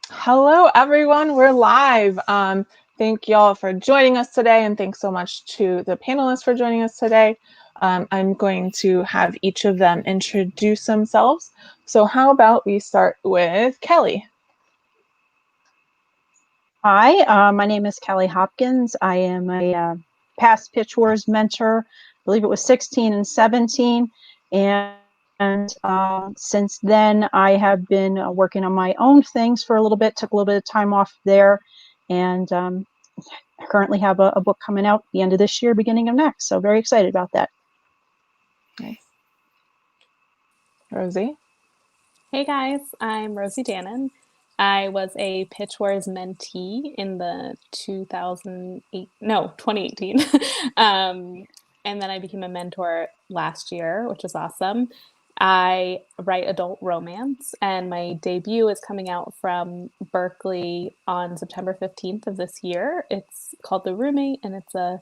Hello, everyone. We're live. Thank y'all for joining us today, and thanks so much to the panelists for joining us today. I'm going to have each of them introduce themselves. So how about we start with Kelly? Hi, my name is Kelly Hopkins. I am a past pitchwars mentor. I believe it was 16 and 17. And since then, I have been working on my own things for a little bit, took a little bit of time off there, and I currently have a book coming out the end of this year, beginning of next. So very excited about that. Nice. Rosie? Hey guys, I'm Rosie Dannon. I was a Pitchwars mentee in the 2018. And then I became a mentor last year, which is awesome. I write adult romance, and my debut is coming out from Berkeley on September 15th of this year. It's called The Roommate, and it's a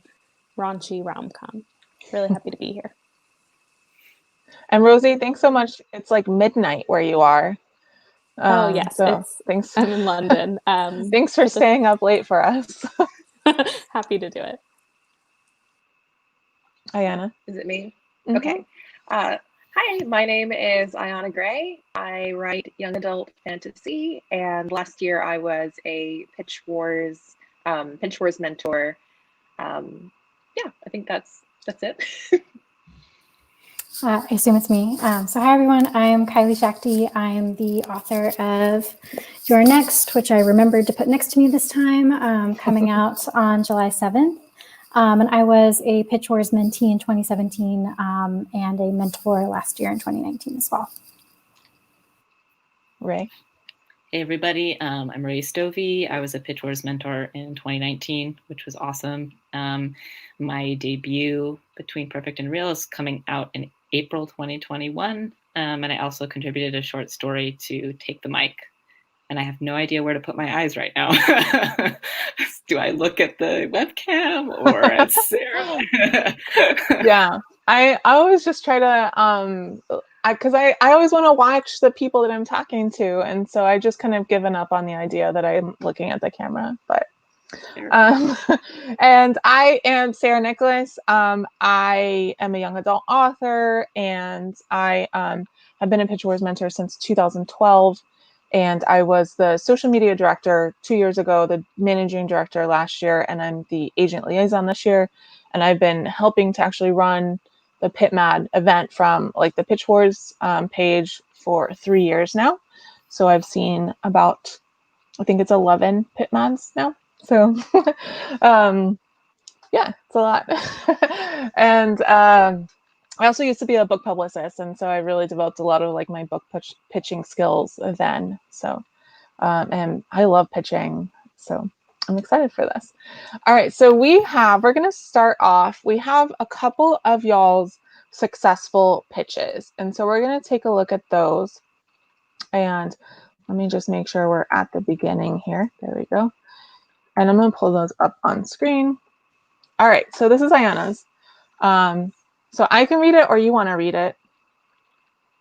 raunchy rom-com. Really happy to be here. And Rosie, thanks so much. It's like midnight where you are. Oh yes, thanks. I'm in London. Thanks for staying up late for us. Happy to do it. Ayana? Is it me? Mm-hmm. Okay. Hi, my name is Ayana Gray. I write young adult fantasy, and last year I was a Pitchwars mentor. Yeah, I think that's it. I assume it's me. So hi everyone, I'm Kylie Shakti. I'm the author of Your Next, which I remembered to put next to me this time, coming out on July 7th. And I was a Pitchwars mentee in 2017 and a mentor last year in 2019 as well. Ray? Hey everybody, I'm Ray Stovey. I was a Pitchwars mentor in 2019, which was awesome. My debut, Between Perfect and Real, is coming out in April 2021, and I also contributed a short story to Take the Mic. And I have no idea where to put my eyes right now. Do I look at the webcam or at Sarah? Yeah, I always just try to, because I always want to watch the people that I'm talking to. And so I just kind of given up on the idea that I'm looking at the camera. But and I am Sarah Nicolas. I am a young adult author, and I have been a Pitchwars mentor since 2012. And I was the social media director 2 years ago, the managing director last year, and I'm the agent liaison this year. And I've been helping to actually run the PITMAD event from like the Pitchwars page for 3 years now. So I've seen about, I think it's 11 PITMADs now. So yeah, it's a lot. And I also used to be a book publicist, and so I really developed a lot of like my book pitching skills then. So and I love pitching, so I'm excited for this. All right, so we're going to start off. We have a couple of y'all's successful pitches, and so we're going to take a look at those. And let me just make sure we're at the beginning here. There we go. And I'm going to pull those up on screen. All right, so this is Ayana's. So I can read it, or you want to read it?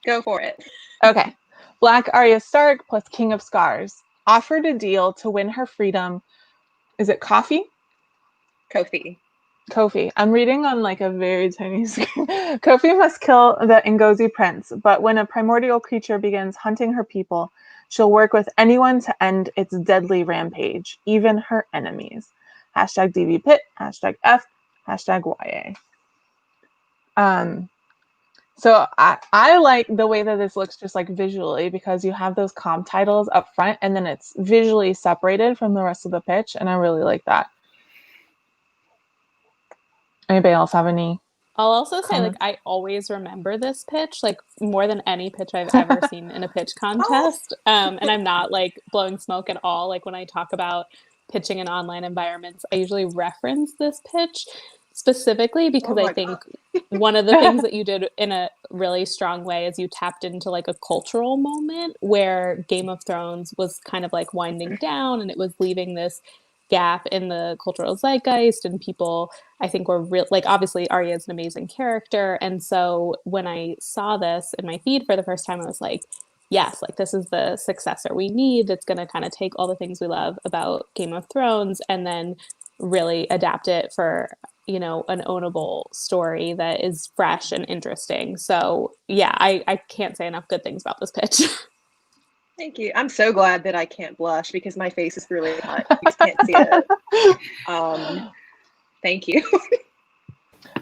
Go for it. Okay. Black Arya Stark plus King of Scars offered a deal to win her freedom. Is it coffee? Kofi. I'm reading on like a very tiny screen. Kofi must kill the Ngozi prince, but when a primordial creature begins hunting her people, she'll work with anyone to end its deadly rampage, even her enemies. Hashtag DVpit, hashtag F, hashtag YA. So I like the way that this looks just like visually, because you have those comp titles up front and then it's visually separated from the rest of the pitch. And I really like that. Anybody else have any? I'll also say, comments? like, I always remember this pitch, like, more than any pitch I've ever seen in a pitch contest. And I'm not, like, blowing smoke at all. Like, when I talk about pitching in online environments, I usually reference this pitch specifically because I think one of the things that you did in a really strong way is you tapped into, like, a cultural moment where Game of Thrones was kind of, like, winding down, and it was leaving this gap in the cultural zeitgeist, and people, I think, were real, like, obviously Arya is an amazing character, and so when I saw this in my feed for the first time, I was like, yes, like this is the successor we need. It's going to kind of take all the things we love about Game of Thrones and then really adapt it for, you know, an ownable story that is fresh and interesting. So yeah, I can't say enough good things about this pitch. Thank you. I'm so glad that I can't blush because my face is really hot. You just can't see it. Thank you.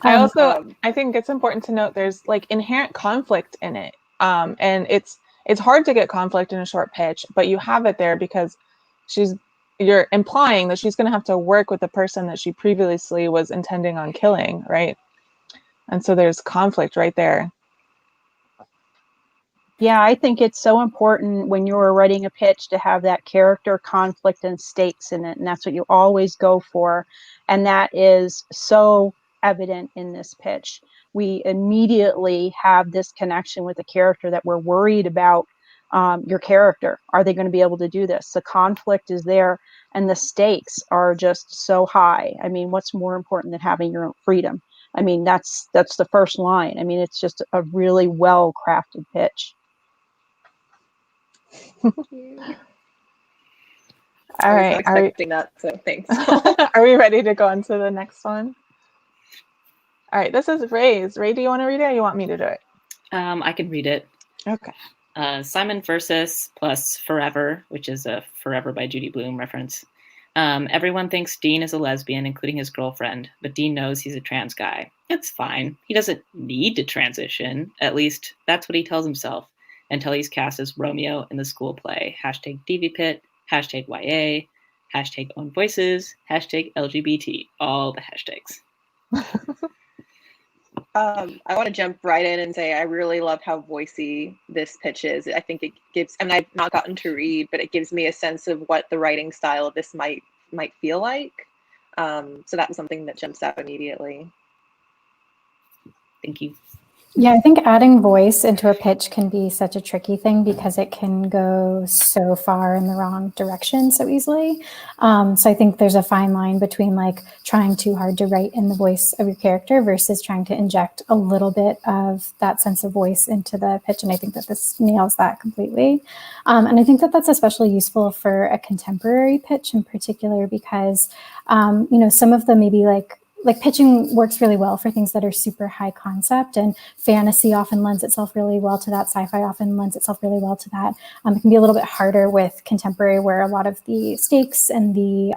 I think it's important to note there's like inherent conflict in it. And it's hard to get conflict in a short pitch, but you have it there because you're implying that she's going to have to work with the person that she previously was intending on killing, right? And so there's conflict right there. Yeah, I think it's so important when you're writing a pitch to have that character conflict and stakes in it. And that's what you always go for. And that is so evident in this pitch. We immediately have this connection with the character that we're worried about. Your character, are they going to be able to do this? The conflict is there and the stakes are just so high. I mean, what's more important than having your own freedom? I mean, that's the first line. I mean, it's just a really well crafted pitch. All right. I was expecting that, so thanks. Are we ready to go on to the next one? All right, this is Ray's. Ray, do you want to read it or you want me to do it? I can read it. Okay. Simon Versus plus Forever, which is a Forever by Judy Blume reference. Everyone thinks Dean is a lesbian, including his girlfriend, but Dean knows he's a trans guy. It's fine. He doesn't need to transition. At least that's what he tells himself until he's cast as Romeo in the school play. Hashtag DVpit, hashtag YA, hashtag own voices, hashtag LGBT, all the hashtags. I want to jump right in and say I really love how voicey this pitch is. I think it gives, and I've not gotten to read, but it gives me a sense of what the writing style of this might feel like. So that was something that jumps out immediately. Thank you. Yeah, I think adding voice into a pitch can be such a tricky thing because it can go so far in the wrong direction so easily. So I think there's a fine line between like trying too hard to write in the voice of your character versus trying to inject a little bit of that sense of voice into the pitch. And I think that this nails that completely. And I think that that's especially useful for a contemporary pitch in particular because, you know, some of the maybe like pitching works really well for things that are super high concept, and fantasy often lends itself really well to that. Sci-fi often lends itself really well to that. It can be a little bit harder with contemporary where a lot of the stakes and the,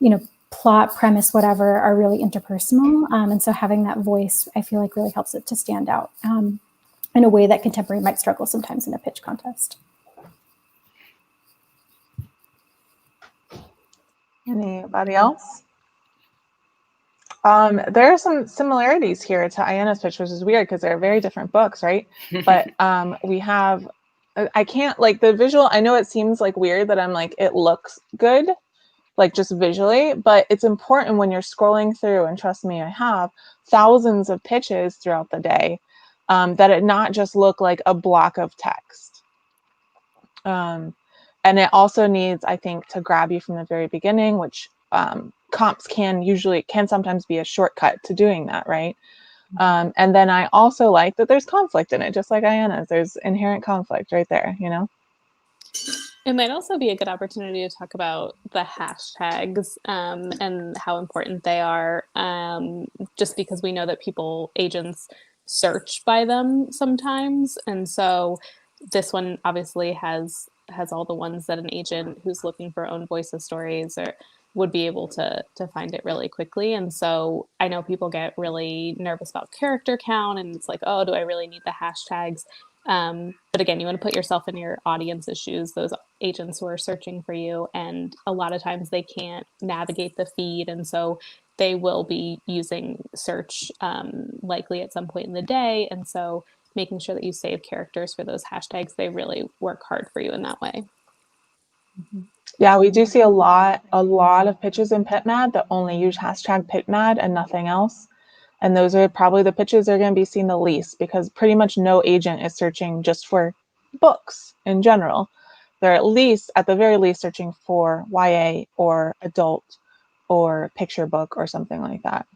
you know, plot, premise, whatever are really interpersonal. And so having that voice, I feel like really helps it to stand out in a way that contemporary might struggle sometimes in a pitch contest. Anybody else? There are some similarities here to Ayanna's pitch, which is weird because they're very different books, right? But we have, I can't, like the visual, I know it seems like weird that I'm like, it looks good, like just visually, but it's important when you're scrolling through, and trust me, I have thousands of pitches throughout the day, that it not just look like a block of text. And it also needs, I think, to grab you from the very beginning, which comps can sometimes be a shortcut to doing that, right? And then I also like that there's conflict in it, just like Ayanna's. There's inherent conflict right there, you know? It might also be a good opportunity to talk about the hashtags and how important they are, just because we know that agents search by them sometimes. And so this one obviously has all the ones that an agent who's looking for own voices stories would be able to find it really quickly. And so I know people get really nervous about character count, and it's like, oh, do I really need the hashtags? But again, you want to put yourself in your audience's shoes, those agents who are searching for you. And a lot of times they can't navigate the feed. And so they will be using search likely at some point in the day. And so making sure that you save characters for those hashtags, they really work hard for you in that way. Mm-hmm. Yeah, we do see a lot of pitches in PITMAD that only use hashtag PITMAD and nothing else. And those are probably the pitches that are going to be seen the least because pretty much no agent is searching just for books in general. They're at the very least searching for YA or adult or picture book or something like that.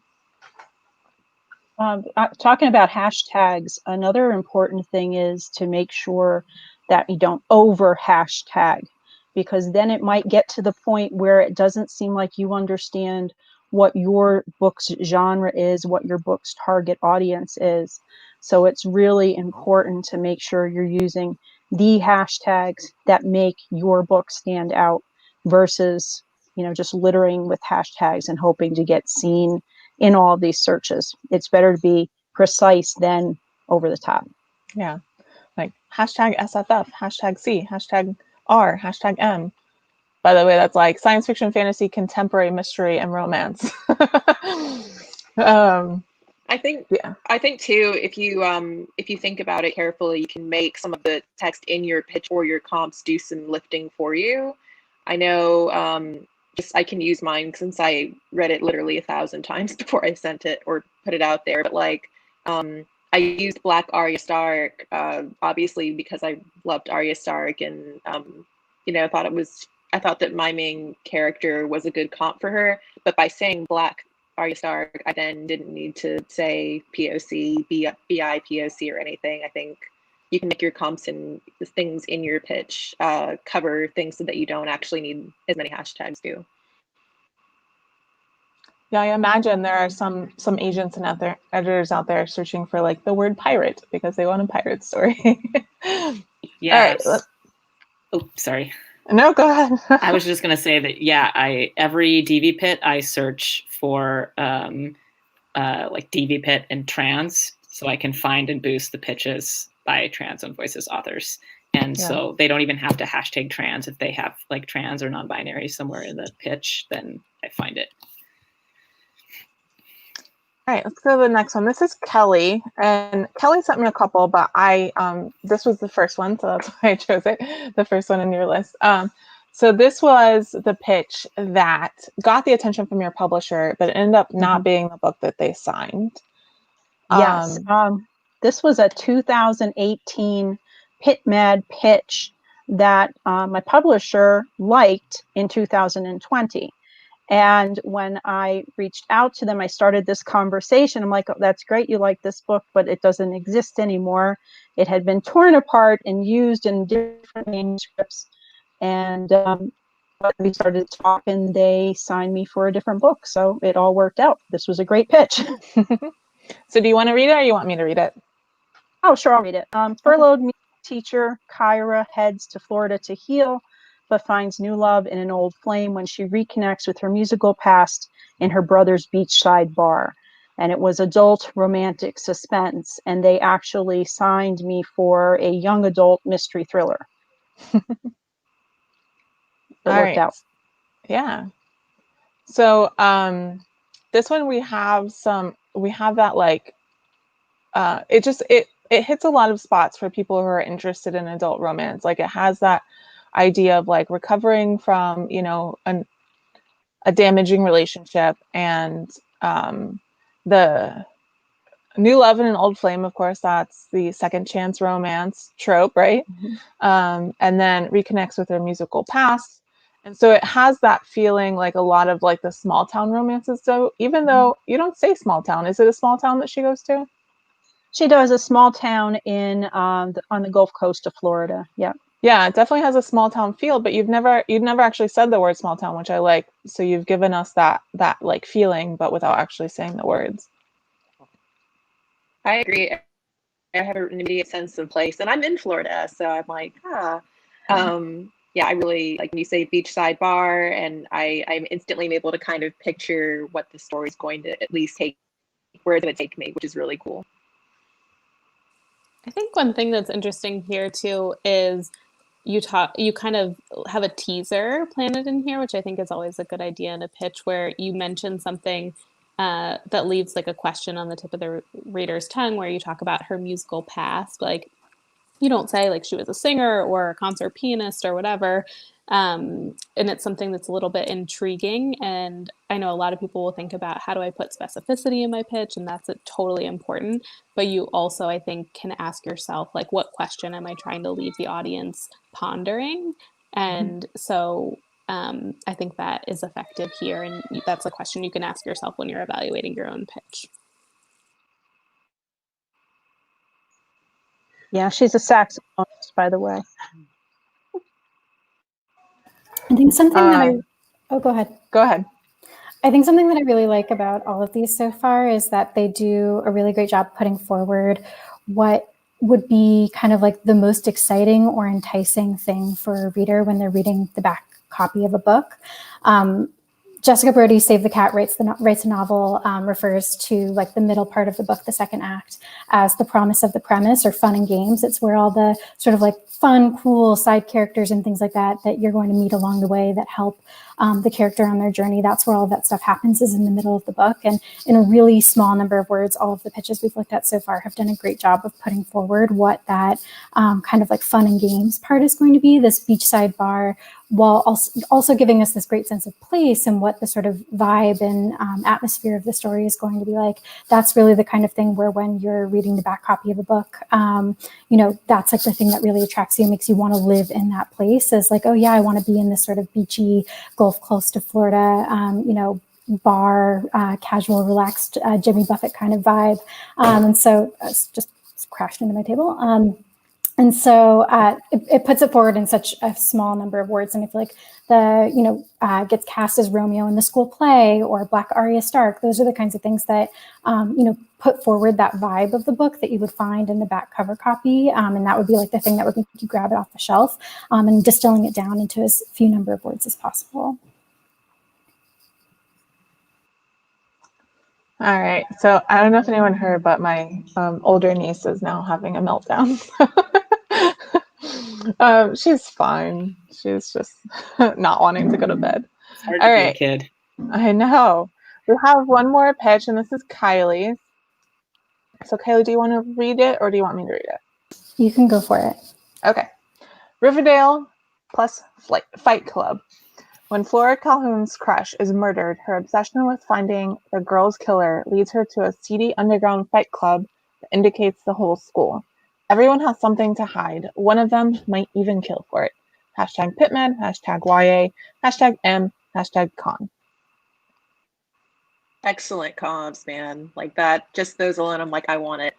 Talking about hashtags, another important thing is to make sure that you don't over hashtag, because then it might get to the point where it doesn't seem like you understand what your book's genre is, what your book's target audience is. So it's really important to make sure you're using the hashtags that make your book stand out versus, just littering with hashtags and hoping to get seen in all of these searches. It's better to be precise than over the top. Yeah. Like hashtag SFF, hashtag C, hashtag R, hashtag M. By the way, that's like science fiction, fantasy, contemporary, mystery, and romance. I think too, if you think about it carefully, you can make some of the text in your pitch or your comps do some lifting for you. I know, I can use mine since I read it literally 1,000 times before I sent it or put it out there. But I used Black Arya Stark, obviously because I loved Arya Stark, and I thought that my main character was a good comp for her. But by saying Black Arya Stark, I then didn't need to say POC, BI POC or anything. I think you can make your comps and the things in your pitch cover things so that you don't actually need as many hashtags do. Yeah, I imagine there are some agents and other editors out there searching for like the word pirate because they want a pirate story. Yes. All right. Oh, sorry. No, go ahead. I was just going to say that, every DVpit I search for like DVpit and trans, so I can find and boost the pitches by trans owned voices authors. And so they don't even have to hashtag trans. If they have like trans or non-binary somewhere in the pitch, then I find it. All right, let's go to the next one. This is Kelly, and Kelly sent me a couple, but this was the first one, so that's why I chose it, the first one in your list. So this was the pitch that got the attention from your publisher, but it ended up not being the book that they signed. Yes, this was a 2018 PITMAD pitch that my publisher liked in 2020. And when I reached out to them, I started this conversation. I'm like, oh, that's great, you like this book, but it doesn't exist anymore. It had been torn apart and used in different manuscripts. And we started talking, they signed me for a different book. So it all worked out. This was a great pitch. So do you want to read it or you want me to read it? Oh, sure, I'll read it. Furloughed music teacher Kyra heads to Florida to heal, but finds new love in an old flame when she reconnects with her musical past in her brother's beachside bar. And it was adult romantic suspense, and they actually signed me for a young adult mystery thriller. It worked out. Yeah. So this one we have that like it hits a lot of spots for people who are interested in adult romance. Like it has that idea of like recovering from, a damaging relationship, and the new love in an old flame, of course, that's the second chance romance trope, right? And then reconnects with her musical past. And so it has that feeling like a lot of like the small town romances. So even though you don't say small town, is it a small town that she goes to? She does, a small town on the Gulf Coast of Florida. Yeah. Yeah, it definitely has a small town feel, but you've never actually said the word small town, which I like. So you've given us that like feeling, but without actually saying the words. I agree. I have an immediate sense of place, and I'm in Florida, so I'm like, yeah, I really like when you say beachside bar, and I'm instantly able to kind of picture what the story's going to at least take, where it's going to take me, which is really cool. I think one thing that's interesting here too is you kind of have a teaser planted in here, which I think is always a good idea in a pitch, where you mention something that leaves like a question on the tip of the reader's tongue, where you talk about her musical past. Like you don't say like she was a singer or a concert pianist or whatever. And it's something that's a little bit intriguing. And I know a lot of people will think about, how do I put specificity in my pitch? And that's totally important. But you also, I think, can ask yourself, like, what question am I trying to leave the audience pondering? And so I think that is effective here. And that's a question you can ask yourself when you're evaluating your own pitch. Yeah, she's a saxophonist, by the way. I think something that go ahead. Go ahead. I think something that I really like about all of these so far is that they do a really great job putting forward what would be kind of like the most exciting or enticing thing for a reader when they're reading the back copy of a book. Jessica Brody's Save the Cat writes a novel, refers to like the middle part of the book, the second act, as the promise of the premise, or fun and games. It's where all the sort of like fun, cool side characters and things like that you're going to meet along the way that help the character on their journey. That's where all that stuff happens, is in the middle of the book. And in a really small number of words, all of the pitches we've looked at so far have done a great job of putting forward what that kind of like fun and games part is going to be, this beachside bar, while also giving us this great sense of place and what the sort of vibe and atmosphere of the story is going to be like. That's really the kind of thing where when you're reading the back copy of a book, that's like the thing that really attracts you, makes you want to live in that place, is like, oh yeah, I want to be in this sort of beachy, Gulf close to Florida, bar, casual, relaxed, Jimmy Buffett kind of vibe. And so it's just crashed into my table. And so it puts it forward in such a small number of words. And I feel like gets cast as Romeo in the school play, or Black Arya Stark. Those are the kinds of things that, put forward that vibe of the book that you would find in the back cover copy. And that would be like the thing that would make you grab it off the shelf, and distilling it down into as few number of words as possible. All right. So I don't know if anyone heard, but my older niece is now having a meltdown. She's fine. She's just not wanting to go to bed. It's hard All to right. be a kid. I know. We have one more pitch, and this is Kylie. So Kylie, do you want to read it, or do you want me to read it? You can go for it. Okay. Riverdale plus Fight Club. When Flora Calhoun's crush is murdered, her obsession with finding the girl's killer leads her to a seedy underground fight club that indicates the whole school. Everyone has something to hide. One of them might even kill for it. Hashtag PITMAD, hashtag YA, hashtag M, hashtag con. Excellent comms, man. Like that, just those alone, I'm like, I want it.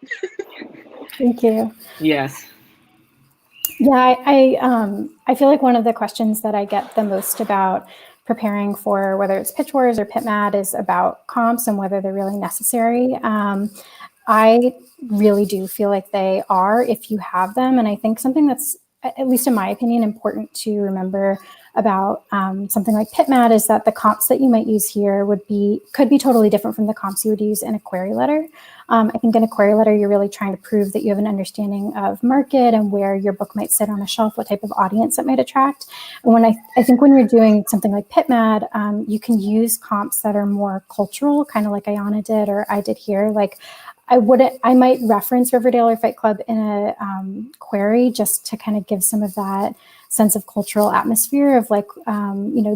Thank you. Yes. Yeah, I feel like one of the questions that I get the most about preparing for whether it's Pitch Wars or PITMAD is about comps and whether they're really necessary. I really do feel like they are if you have them. And I think something that's, at least in my opinion, important to remember about something like PITMAD is that the comps that you might use here could be totally different from the comps you would use in a query letter. I think in a query letter, you're really trying to prove that you have an understanding of market and where your book might sit on a shelf, what type of audience it might attract. And when I think when you're doing something like PITMAD, you can use comps that are more cultural, kind of like Ayana did or I did here. Like I might reference Riverdale or Fight Club in a query just to kind of give some of that sense of cultural atmosphere of like,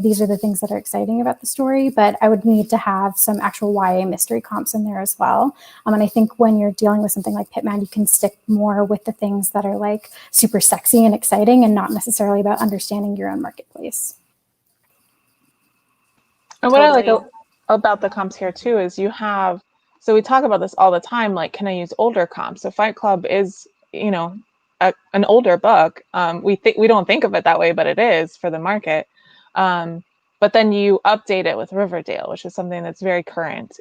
these are the things that are exciting about the story, but I would need to have some actual YA mystery comps in there as well. And I think when you're dealing with something like PITMAD, you can stick more with the things that are like super sexy and exciting and not necessarily about understanding your own marketplace. And what I like about the comps here too is you have, so we talk about this all the time, like, can I use older comps? So Fight Club is, an older book. We don't think of it that way, but it is for the market. But then you update it with Riverdale, which is something that's very current,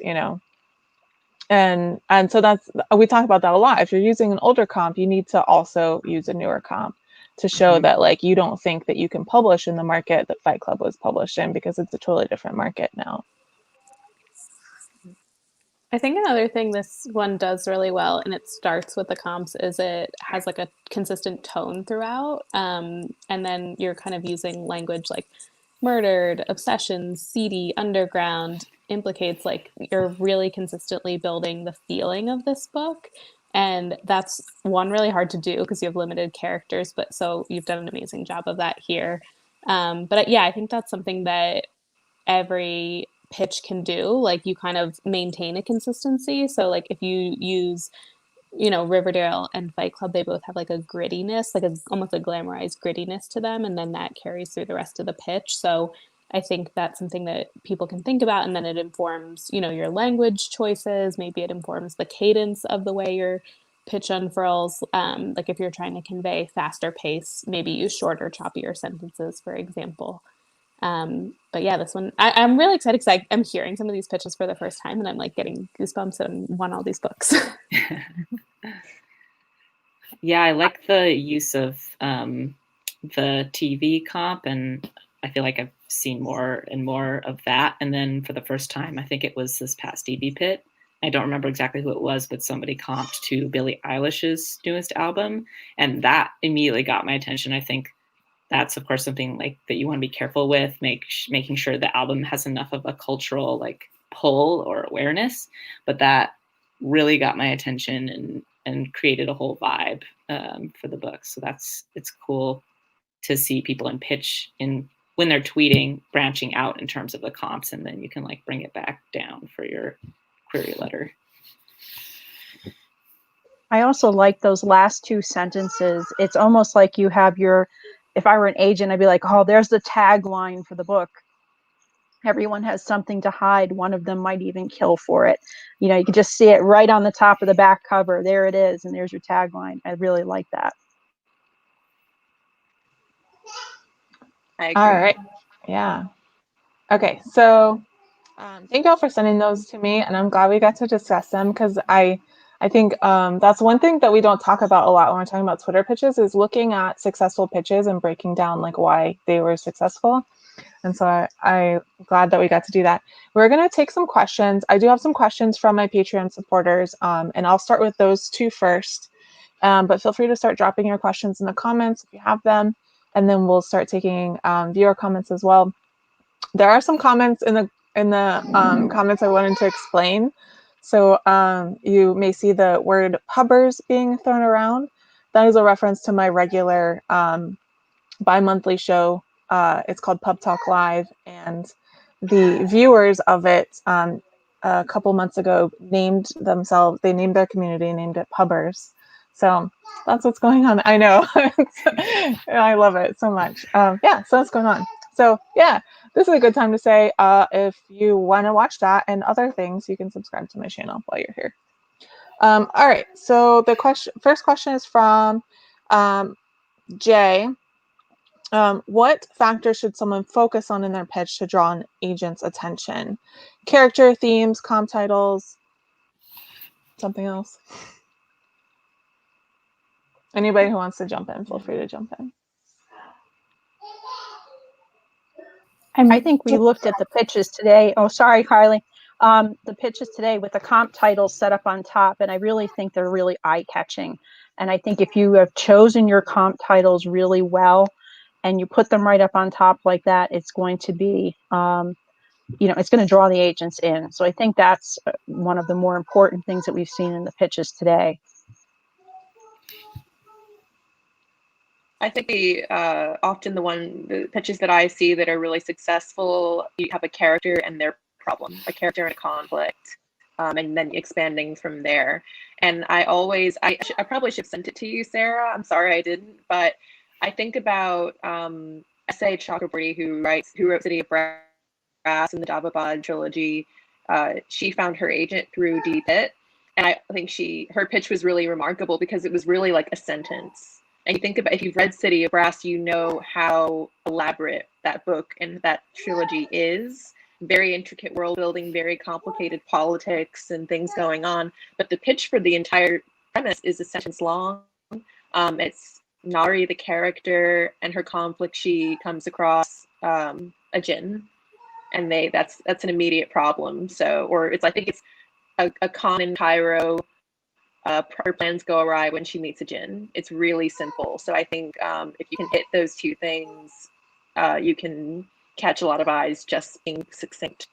and so we talk about that a lot. If you're using an older comp, you need to also use a newer comp to show that like you don't think that you can publish in the market that Fight Club was published in, because it's a totally different market now. I think another thing this one does really well, and it starts with the comps, is it has like a consistent tone throughout. And then you're kind of using language like murdered, obsession, seedy, underground, implicates, like you're really consistently building the feeling of this book. And that's one, really hard to do because you have limited characters, but so you've done an amazing job of that here. But yeah, I think that's something that every pitch can do. Like you kind of maintain a consistency. So like if you use, Riverdale and Fight Club, they both have like a grittiness, like almost a glamorized grittiness to them. And then that carries through the rest of the pitch. So I think that's something that people can think about. And then it informs, your language choices. Maybe it informs the cadence of the way you're pitch unfurls, like if you're trying to convey faster pace, maybe use shorter, choppier sentences, for example. But yeah, this one, I'm really excited because I'm hearing some of these pitches for the first time and I'm like getting goosebumps and want all these books. Yeah, I like the use of the TV comp, and I feel like I've seen more and more of that. And then for the first time, I think it was this past DVpit. I don't remember exactly who it was, but somebody comped to Billie Eilish's newest album, and that immediately got my attention. I think that's, of course, something like that you want to be careful with, making sure the album has enough of a cultural like pull or awareness. But that really got my attention and created a whole vibe for the book. So it's cool to see people in pitch when they're tweeting, branching out in terms of the comps, and then you can like bring it back down for your query letter. I also like those last two sentences. It's almost like you have if I were an agent, I'd be like, oh, there's the tagline for the book. Everyone has something to hide. One of them might even kill for it. You know, you can just see it right on the top of the back cover. There it is. And there's your tagline. I really like that. I agree. All right. Yeah. Okay. So thank you all for sending those to me. And I'm glad we got to discuss them because I think that's one thing that we don't talk about a lot when we're talking about Twitter pitches is looking at successful pitches and breaking down like why they were successful. And so I'm glad that we got to do that. We're going to take some questions. I do have some questions from my Patreon supporters, and I'll start with those two first. But feel free to start dropping your questions in the comments if you have them, and then we'll start taking viewer comments as well. There are some comments in the comments I wanted to explain. So you may see the word pubbers being thrown around. That is a reference to my regular bi-monthly show. It's called Pub Talk Live, and the viewers of it a couple months ago named their community, named it Pubbers. So that's what's going on. I know. I love it so much. Yeah, so what's going on? So yeah, this is a good time to say if you want to watch that and other things, you can subscribe to my channel while you're here. All right, so the first question is from Jay. What factors should someone focus on in their pitch to draw an agent's attention? Character, themes, comp titles, something else? Anybody who wants to jump in, feel free to jump in. I think we looked at the pitches today. Oh, sorry, Carly. The pitches today with the comp titles set up on top, and I really think they're really eye-catching. And I think if you have chosen your comp titles really well, and you put them right up on top like that, it's going to be, it's going to draw the agents in. So I think that's one of the more important things that we've seen in the pitches today. I think often the pitches that I see that are really successful, you have a character and their problem, a character and a conflict, and then expanding from there. And I probably should have sent it to you, Sarah. I'm sorry I didn't, but I think about S.A. Chakraborty, who wrote City of Brass and the Davabad trilogy. She found her agent through DVpit, and I think her pitch was really remarkable because it was really like a sentence. And you think about, if you've read City of Brass, you know how elaborate that book and that trilogy is. Very intricate world building, very complicated politics and things going on. But the pitch for the entire premise is a sentence long. It's Nari, the character, and her conflict. She comes across a djinn, and that's an immediate problem. So, I think it's a con in Cairo. Her plans go awry when she meets a djinn. It's really simple. So I think if you can hit those two things, you can catch a lot of eyes just being succinct.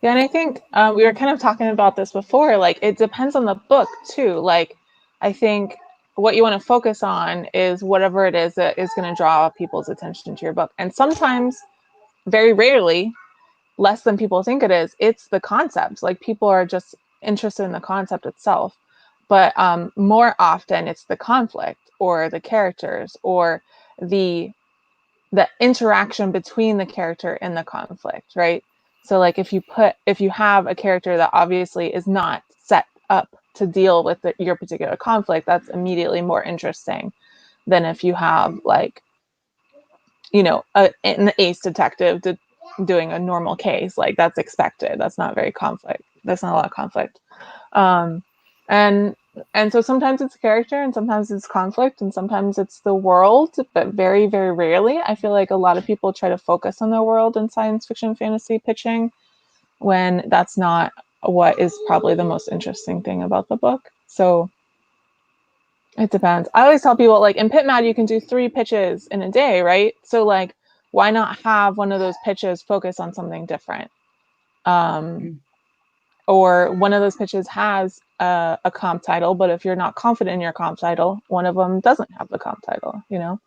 Yeah, and I think we were kind of talking about this before. Like, it depends on the book too. Like, I think what you want to focus on is whatever it is that is going to draw people's attention to your book. And sometimes, very rarely, less than people think it is, it's the concept. Like, people are just interested in the concept itself. But more often it's the conflict or the characters or the interaction between the character and the conflict, right? So like if you have a character that obviously is not set up to deal with your particular conflict, that's immediately more interesting than if you have like, you know, an ace detective doing a normal case. Like that's expected. That's not very conflict. That's not a lot of conflict. And so sometimes it's character and sometimes it's conflict and sometimes it's the world, but very, very rarely. I feel like a lot of people try to focus on the world in science fiction fantasy pitching when that's not what is probably the most interesting thing about the book. So it depends. I always tell people, like in PITMAD, you can do 3 pitches in a day, right? So like, why not have one of those pitches focus on something different? Or one of those pitches has a comp title, but if you're not confident in your comp title, one of them doesn't have the comp title, you know?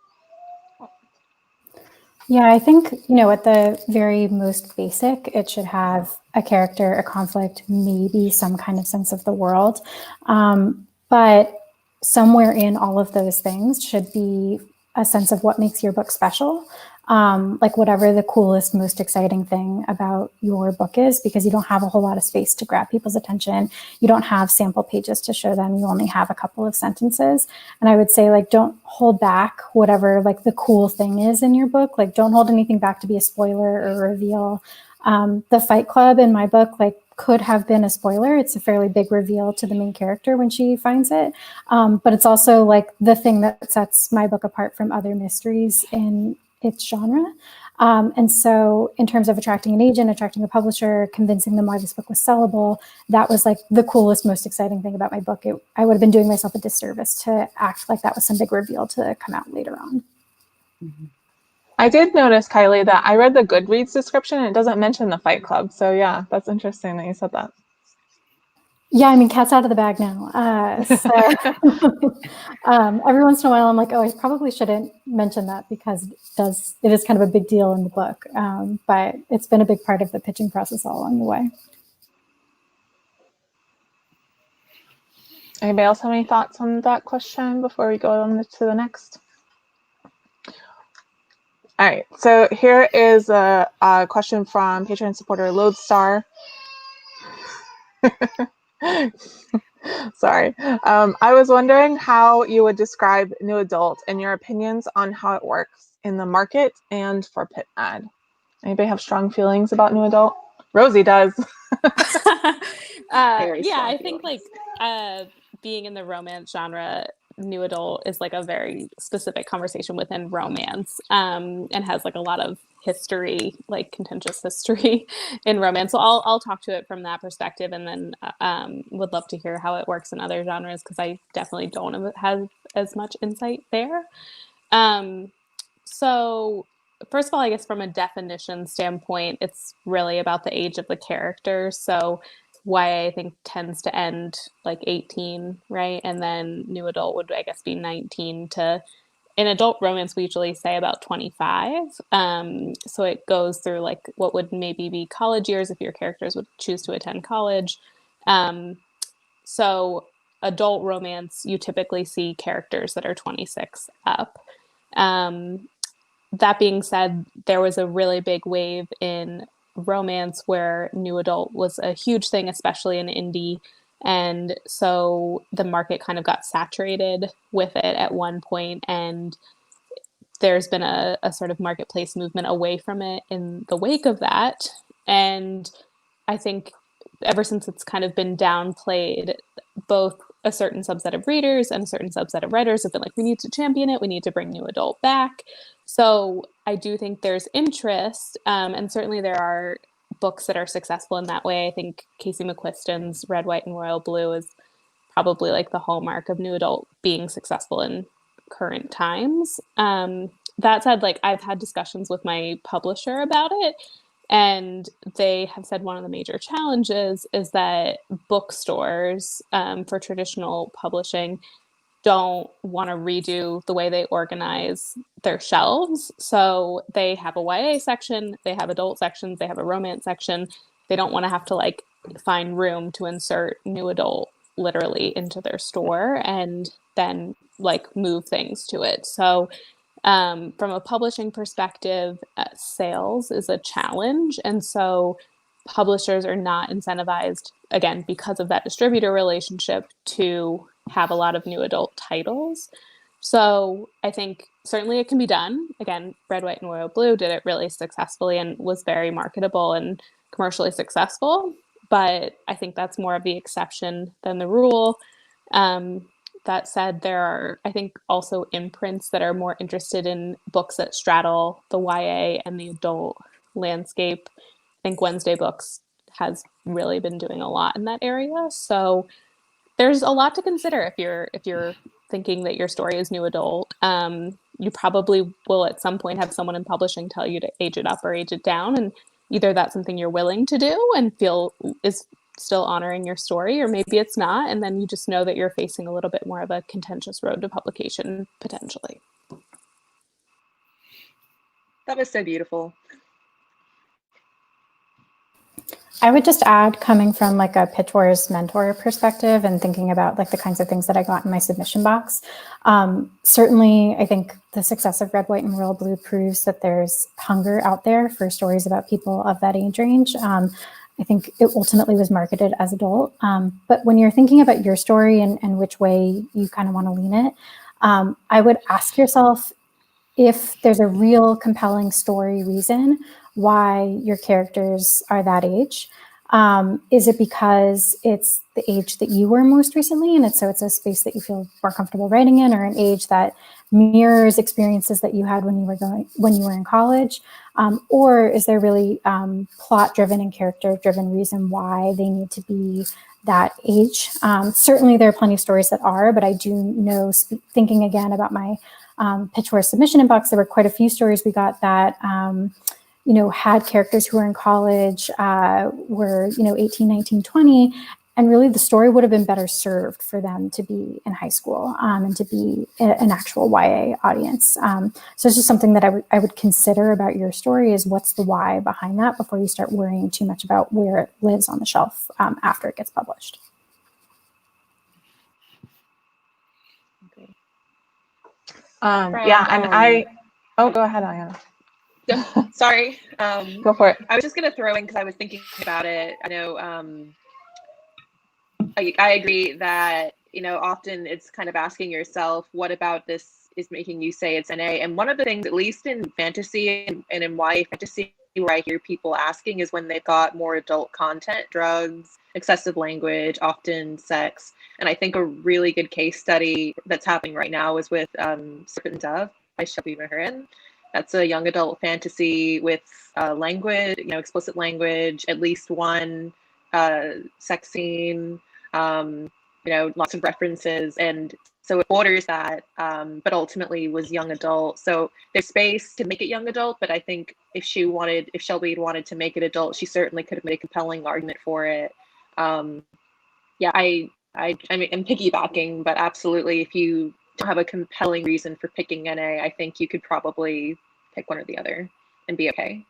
Yeah, I think, you know, at the very most basic, it should have a character, a conflict, maybe some kind of sense of the world. But somewhere in all of those things should be a sense of what makes your book special. Like whatever the coolest, most exciting thing about your book is, because you don't have a whole lot of space to grab people's attention. You don't have sample pages to show them. You only have a couple of sentences. And I would say, like, don't hold back whatever like the cool thing is in your book. Like, don't hold anything back to be a spoiler or a reveal. The Fight Club in my book, like, could have been a spoiler. It's a fairly big reveal to the main character when she finds it. But it's also like the thing that sets my book apart from other mysteries in its genre. And so in terms of attracting an agent, attracting a publisher, convincing them why this book was sellable, that was like the coolest, most exciting thing about my book. I would have been doing myself a disservice to act like that was some big reveal to come out later on. Mm-hmm. I did notice, Kylie, that I read the Goodreads description and it doesn't mention the Fight Club. So yeah, that's interesting that you said that. Yeah, I mean, cat's out of the bag now. Every once in a while, I'm like, oh, I probably shouldn't mention that because it is kind of a big deal in the book. But it's been a big part of the pitching process all along the way. Anybody else have any thoughts on that question before we go on to the next? All right, so here is a question from Patreon supporter Lodestar. Sorry. I was wondering how you would describe New Adult and your opinions on how it works in the market and for PITMAD. Anybody have strong feelings about New Adult? Rosie does. I think like being in the romance genre, New Adult is like a very specific conversation within romance, and has like a lot of history, like contentious history in romance. So I'll talk to it from that perspective, and then would love to hear how it works in other genres because I definitely don't have as much insight there. So first of all, I guess from a definition standpoint, it's really about the age of the character. So YA, I think, tends to end like 18, right? And then New Adult would, I guess, be 19 to, in adult romance, we usually say about 25. So it goes through like what would maybe be college years if your characters would choose to attend college. So adult romance, you typically see characters that are 26 up. That being said, there was a really big wave in romance where New Adult was a huge thing, especially in indie. And so the market kind of got saturated with it at one point, and there's been a sort of marketplace movement away from it in the wake of that. And I think ever since it's kind of been downplayed, both a certain subset of readers and a certain subset of writers have been like, we need to champion it, we need to bring New Adult back. So I do think there's interest, and certainly there are books that are successful in that way. I think Casey McQuiston's Red, White, and Royal Blue is probably like the hallmark of New Adult being successful in current times. That said, like I've had discussions with my publisher about it, and they have said one of the major challenges is that bookstores for traditional publishing don't want to redo the way they organize their shelves. So they have a YA section, they have adult sections, they have a romance section. They don't want to have to like find room to insert New Adult literally into their store and then like move things to it. So from a publishing perspective, sales is a challenge. And so publishers are not incentivized, again, because of that distributor relationship, to have a lot of new adult titles. So I think certainly it can be done. Again, Red, White, and Royal Blue did it really successfully and was very marketable and commercially successful. But I think that's more of the exception than the rule. That said, there are, I think, also imprints that are more interested in books that straddle the YA and the adult landscape. I think Wednesday Books has really been doing a lot in that area. So there's a lot to consider if you're thinking that your story is new adult. You probably will at some point have someone in publishing tell you to age it up or age it down, and either that's something you're willing to do and feel is still honoring your story, or maybe it's not, and then you just know that you're facing a little bit more of a contentious road to publication potentially. That was so beautiful. I would just add, coming from like a Pitchwars mentor perspective and thinking about like the kinds of things that I got in my submission box. Certainly, I think the success of Red, White, and Royal Blue proves that there's hunger out there for stories about people of that age range. I think it ultimately was marketed as adult. But when you're thinking about your story and which way you kind of want to lean it, I would ask yourself if there's a real compelling story reason why your characters are that age. Is it because it's the age that you were most recently, and it's a space that you feel more comfortable writing in, or an age that mirrors experiences that you had when you were in college? Or is there really plot-driven and character-driven reason why they need to be that age? Certainly there are plenty of stories that are, but I do know, thinking again about my Pitchwars submission inbox, there were quite a few stories we got that had characters who were in college, were 18, 19, 20, and really the story would have been better served for them to be in high school and to be an actual YA audience. So it's just something that I would consider about your story, is what's the why behind that before you start worrying too much about where it lives on the shelf after it gets published. Okay. Yeah, and go ahead, Ayana. Sorry. Go for it. I was just going to throw in, because I was thinking about it. I know I agree that, often it's kind of asking yourself, what about this is making you say it's NA? And one of the things, at least in fantasy and in YA fantasy, where I hear people asking is when they've got more adult content, drugs, excessive language, often sex. And I think a really good case study that's happening right now is with Serpent and Dove by Shelby Mahurin. That's a young adult fantasy with language, explicit language, at least one sex scene, lots of references. And so it borders that, but ultimately was young adult. So there's space to make it young adult, but I think if Shelby had wanted to make it adult, she certainly could have made a compelling argument for it. I'm piggybacking, but absolutely, if you don't have a compelling reason for picking NA, I think you could probably pick one or the other and be okay.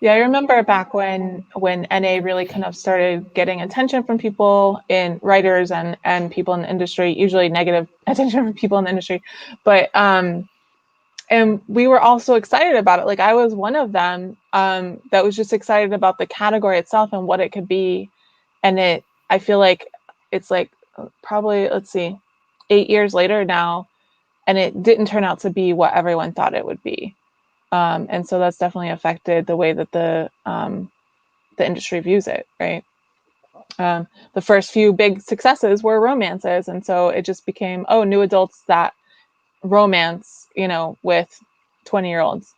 Yeah, I remember back when NA really kind of started getting attention from people, in writers and people in the industry, usually negative attention from people in the industry, but and we were all so excited about it. Like, I was one of them that was just excited about the category itself and what it could be. And I feel like it's like probably, 8 years later now, and it didn't turn out to be what everyone thought it would be. And so that's definitely affected the way that the industry views it, right? The first few big successes were romances, and so it just became, new adults that romance, with 20-year-olds.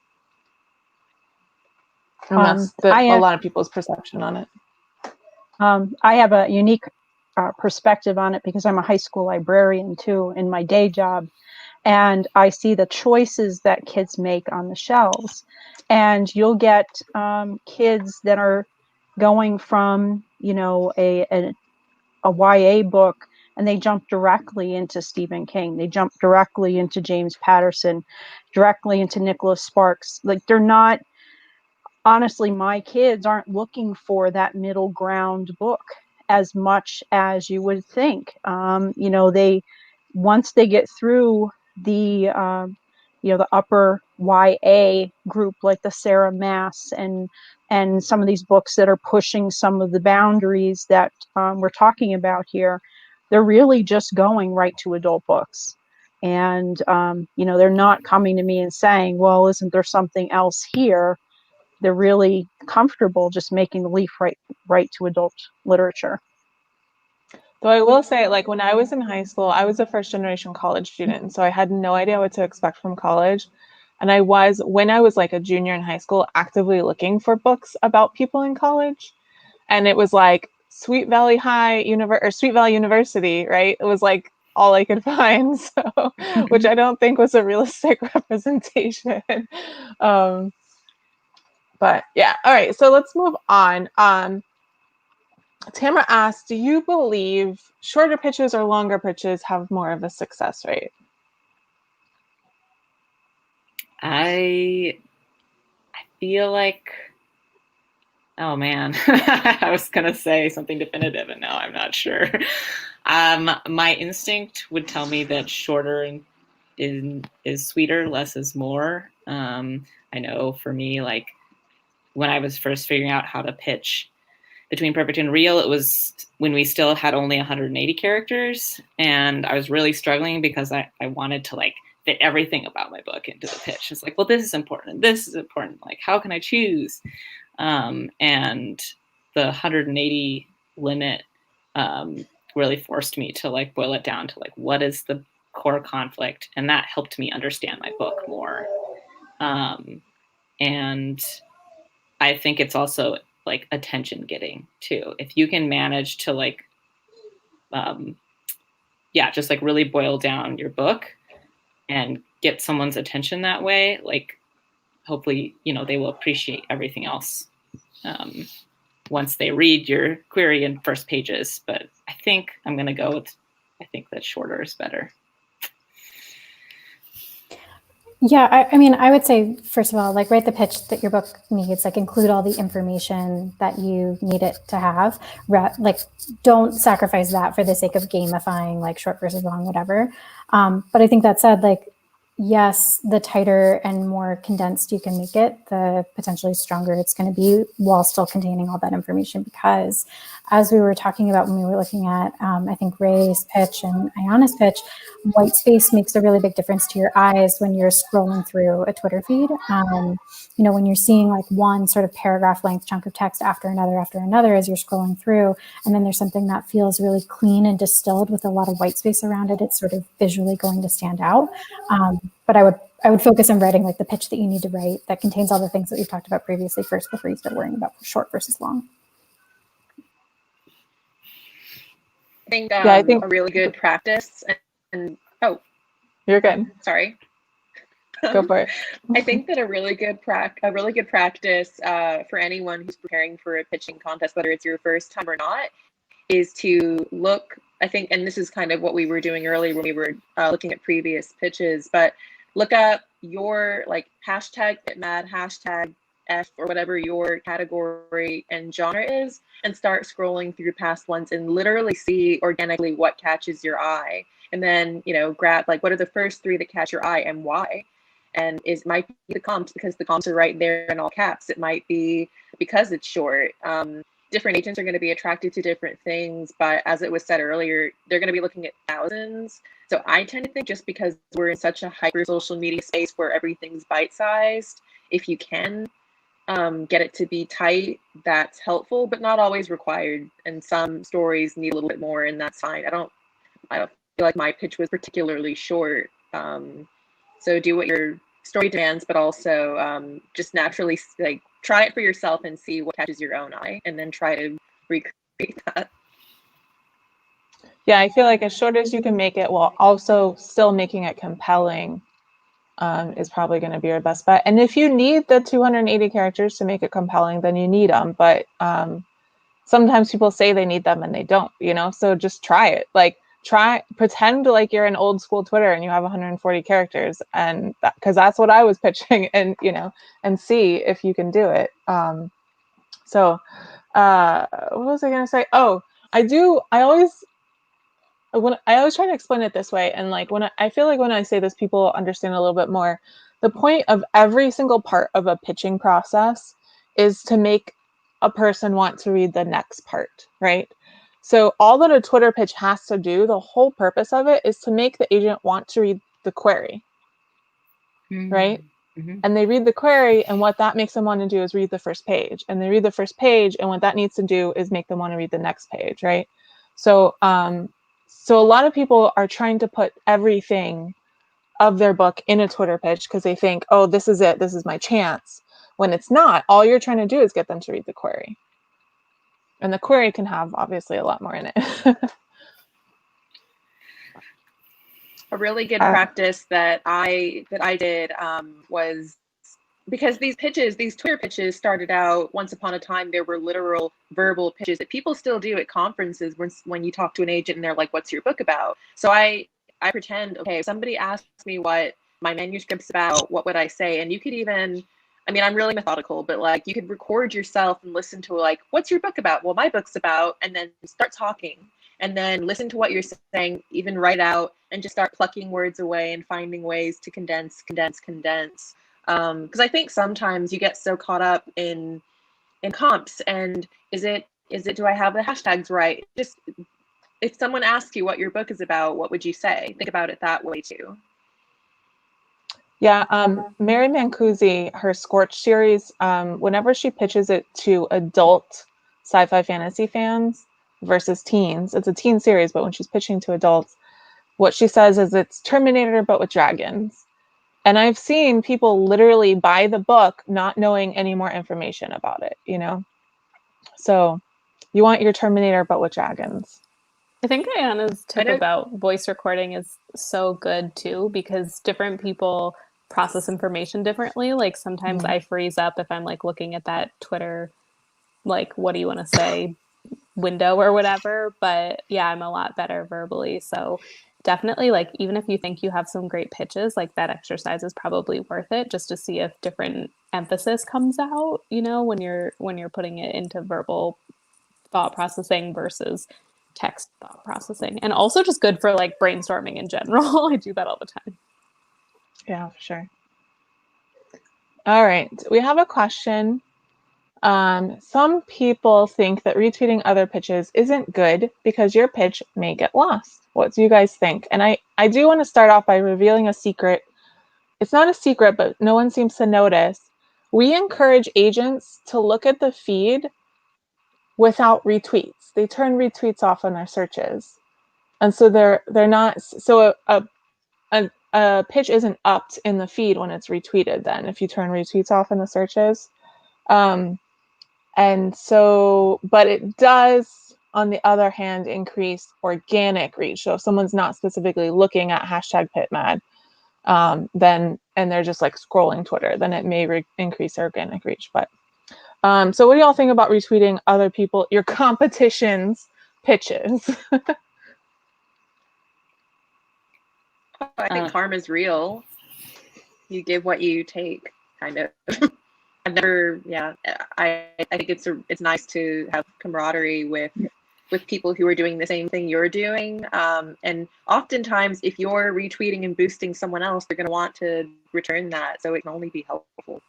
And that's a lot of people's perception on it. I have a unique perspective on it because I'm a high school librarian too in my day job. And I see the choices that kids make on the shelves. And you'll get kids that are going from, a YA book, and they jump directly into Stephen King. They jump directly into James Patterson, directly into Nicholas Sparks. Like, they're not, honestly, my kids aren't looking for that middle ground book as much as you would think. Once they get through the upper YA group, like the Sarah Maas and and some of these books that are pushing some of the boundaries that we're talking about here, they're really just going right to adult books. And, they're not coming to me and saying, well, isn't there something else here? They're really comfortable just making the leap right to adult literature. Though I will say, like, when I was in high school, I was a first generation college student, so I had no idea what to expect from college. And when I was like a junior in high school, actively looking for books about people in college. And it was like Sweet Valley Sweet Valley University, right? It was like all I could find, so which I don't think was a realistic representation. But yeah, all right, so let's move on. Tamara asked, do you believe shorter pitches or longer pitches have more of a success rate? I feel like, oh man, I was gonna say something definitive and now I'm not sure. My instinct would tell me that shorter is sweeter, less is more. I know for me, like when I was first figuring out how to pitch Between Perfect and Real, it was when we still had only 180 characters, and I was really struggling because I wanted to like fit everything about my book into the pitch. It's like, well, this is important, this is important. Like, how can I choose? And the 180 limit really forced me to like boil it down to like, what is the core conflict? And that helped me understand my book more. And I think it's also like attention getting too. If you can manage to like, just like really boil down your book and get someone's attention that way, like hopefully, they will appreciate everything else once they read your query in first pages. But I think I'm going to go with, I think that shorter is better. Yeah, I mean, I would say, first of all, like write the pitch that your book needs, like include all the information that you need it to have. Like, don't sacrifice that for the sake of gamifying like short versus long, whatever. But I think that said, like, yes, the tighter and more condensed you can make it, the potentially stronger it's going to be while still containing all that information. Because as we were talking about when we were looking at, I think Ray's pitch and Ayana's pitch, white space makes a really big difference to your eyes when you're scrolling through a Twitter feed. When you're seeing like one sort of paragraph length chunk of text after another as you're scrolling through, and then there's something that feels really clean and distilled with a lot of white space around it, it's sort of visually going to stand out. But I would focus on writing like the pitch that you need to write that contains all the things that we've talked about previously first before you start worrying about short versus long. I think a really good practice and you're good. Sorry. Go for it. I think that a really good practice for anyone who's preparing for a pitching contest, whether it's your first time or not, is to look, I think, and this is kind of what we were doing earlier when we were looking at previous pitches, but look up your like hashtag PITMAD, hashtag F, or whatever your category and genre is, and start scrolling through past ones and literally see organically what catches your eye. And then, grab like, what are the first 3 that catch your eye and why? And it might be the comps because the comps are right there in all caps. It might be because it's short. Different agents are going to be attracted to different things, but as it was said earlier, they're going to be looking at thousands. So I tend to think just because we're in such a hyper social media space where everything's bite-sized, if you can get it to be tight, that's helpful, but not always required. And some stories need a little bit more, and that's fine. I don't feel like my pitch was particularly short. So do what your story demands, but also just naturally like try it for yourself and see what catches your own eye, and then try to recreate that. Yeah, I feel like as short as you can make it while also still making it compelling is probably going to be your best bet. And if you need the 280 characters to make it compelling, then you need them. But sometimes people say they need them and they don't, so just try it. Like, pretend like you're an old school Twitter and you have 140 characters, and because that's what I was pitching, and and see if you can do it. What was I gonna say? I always try to explain it this way, and like I feel like when I say this, people understand a little bit more. The point of every single part of a pitching process is to make a person want to read the next part, right? So all that a Twitter pitch has to do, the whole purpose of it is to make the agent want to read the query, right? Mm-hmm. And they read the query, and what that makes them want to do is read the first page. And they read the first page, and what that needs to do is make them want to read the next page, right? So, so a lot of people are trying to put everything of their book in a Twitter pitch because they think, oh, this is it, this is my chance. When it's not, all you're trying to do is get them to read the query. And the query can have obviously a lot more in it. A really good practice that I did was, because these Twitter pitches started out, once upon a time, there were literal verbal pitches that people still do at conferences when you talk to an agent and they're like, what's your book about? So I pretend, okay, if somebody asks me what my manuscript's about, what would I say? And you could even, I mean, I'm really methodical, but like you could record yourself and listen to like, what's your book about? Well, my book's about, and then start talking. And then listen to what you're saying, even write out, and just start plucking words away and finding ways to condense. Because I think sometimes you get so caught up in comps and is it do I have the hashtags right? Just if someone asks you what your book is about, what would you say? Think about it that way too. Yeah, Mary Mancusi, her Scorch series, whenever she pitches it to adult sci-fi fantasy fans versus teens, it's a teen series, but when she's pitching to adults, what she says is it's Terminator, but with dragons. And I've seen people literally buy the book not knowing any more information about it, you know? So you want your Terminator, but with dragons. I think Ayana's tip about voice recording is so good too, because different people process information differently. Like sometimes I freeze up if I'm like looking at that Twitter, like, what do you want to say window or whatever. But yeah, I'm a lot better verbally. So definitely, like, even if you think you have some great pitches, like that exercise is probably worth it just to see if different emphasis comes out, you know, when you're putting it into verbal thought processing versus text thought processing. And also just good for like brainstorming in general. I do that all the time. Yeah, for sure. All right, we have a question. Some people think that retweeting other pitches isn't good because your pitch may get lost. What do you guys think? And I do want to start off by revealing a secret. It's not a secret, but no one seems to notice. We encourage agents to look at the feed without retweets. They turn retweets off on their searches. And so they're not, so a pitch isn't upped in the feed when it's retweeted then, if you turn retweets off in the searches. And so, but it does, on the other hand, increase organic reach. So if someone's not specifically looking at hashtag PITMAD, then, and they're just like scrolling Twitter, then it may increase organic reach. But so what do y'all think about retweeting other people, your competition's pitches? I think karma's real. You give what you take, kind of. I've never, yeah. I think it's nice to have camaraderie with people who are doing the same thing you're doing. And oftentimes, if you're retweeting and boosting someone else, they're going to want to return that. So it can only be helpful.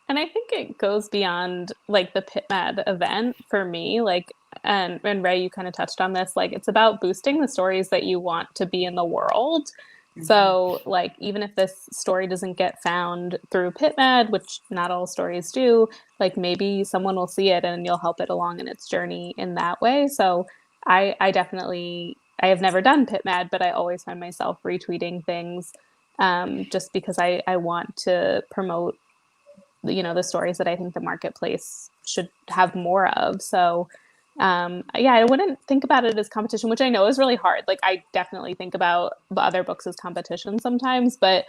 And I think it goes beyond like the PITMAD event for me, like, and Ray, you kind of touched on this, like it's about boosting the stories that you want to be in the world. Mm-hmm. So like, even if this story doesn't get found through PITMAD, which not all stories do, like maybe someone will see it and you'll help it along in its journey in that way. So I have never done PITMAD, but I always find myself retweeting things just because I want to promote, you know, the stories that I think the marketplace should have more of. So yeah, I wouldn't think about it as competition, which I know is really hard. Like I definitely think about the other books as competition sometimes, but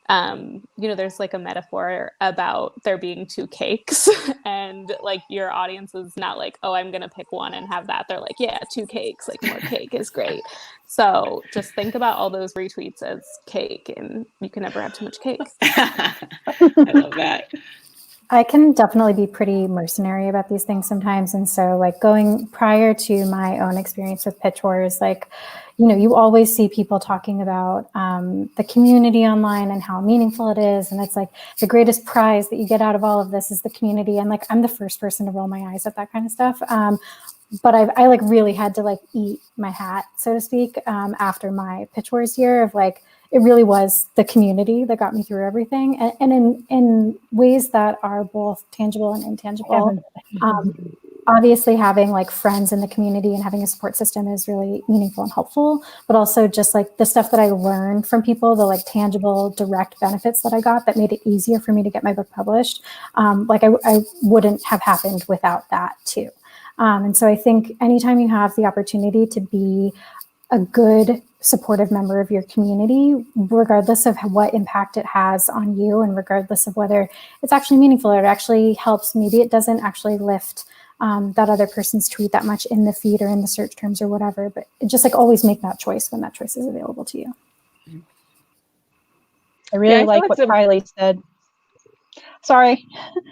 you know, there's like a metaphor about there being two cakes and like your audience is not like, oh, I'm going to pick one and have that. They're like, yeah, two cakes, like more cake is great. So just think about all those retweets as cake and you can never have too much cake. I love that. I can definitely be pretty mercenary about these things sometimes. And so like going prior to my own experience with Pitch Wars, like, you know, you always see people talking about the community online and how meaningful it is. And it's like the greatest prize that you get out of all of this is the community. And like, I'm the first person to roll my eyes at that kind of stuff. But I like really had to like eat my hat, so to speak, after my Pitch Wars year of like, it really was the community that got me through everything, and in ways that are both tangible and intangible. Obviously, having like friends in the community and having a support system is really meaningful and helpful, but also just like the stuff that I learned from people, the like tangible, direct benefits that I got that made it easier for me to get my book published. Like I wouldn't have happened without that too. And so I think anytime you have the opportunity to be a good supportive member of your community, regardless of what impact it has on you and regardless of whether it's actually meaningful or it actually helps, maybe it doesn't actually lift that other person's tweet that much in the feed or in the search terms or whatever, but just like always make that choice when that choice is available to you. I really like what Kylie said. Sorry.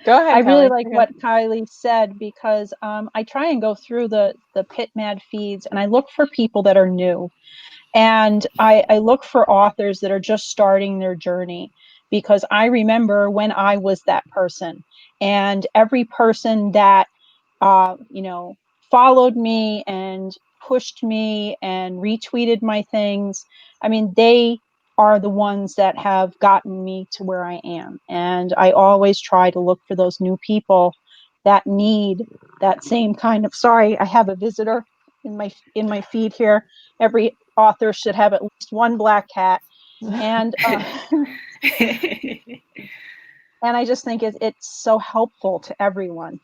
Go ahead. I really like what Kylie said because I try and go through the PITMAD feeds and I look for people that are new. And I look for authors that are just starting their journey because I remember when I was that person, and every person that, you know, followed me and pushed me and retweeted my things. I mean, they are the ones that have gotten me to where I am. And I always try to look for those new people that need that same kind of, sorry, I have a visitor in my feed here. Every author should have at least one black cat. And and I just think it's so helpful to everyone.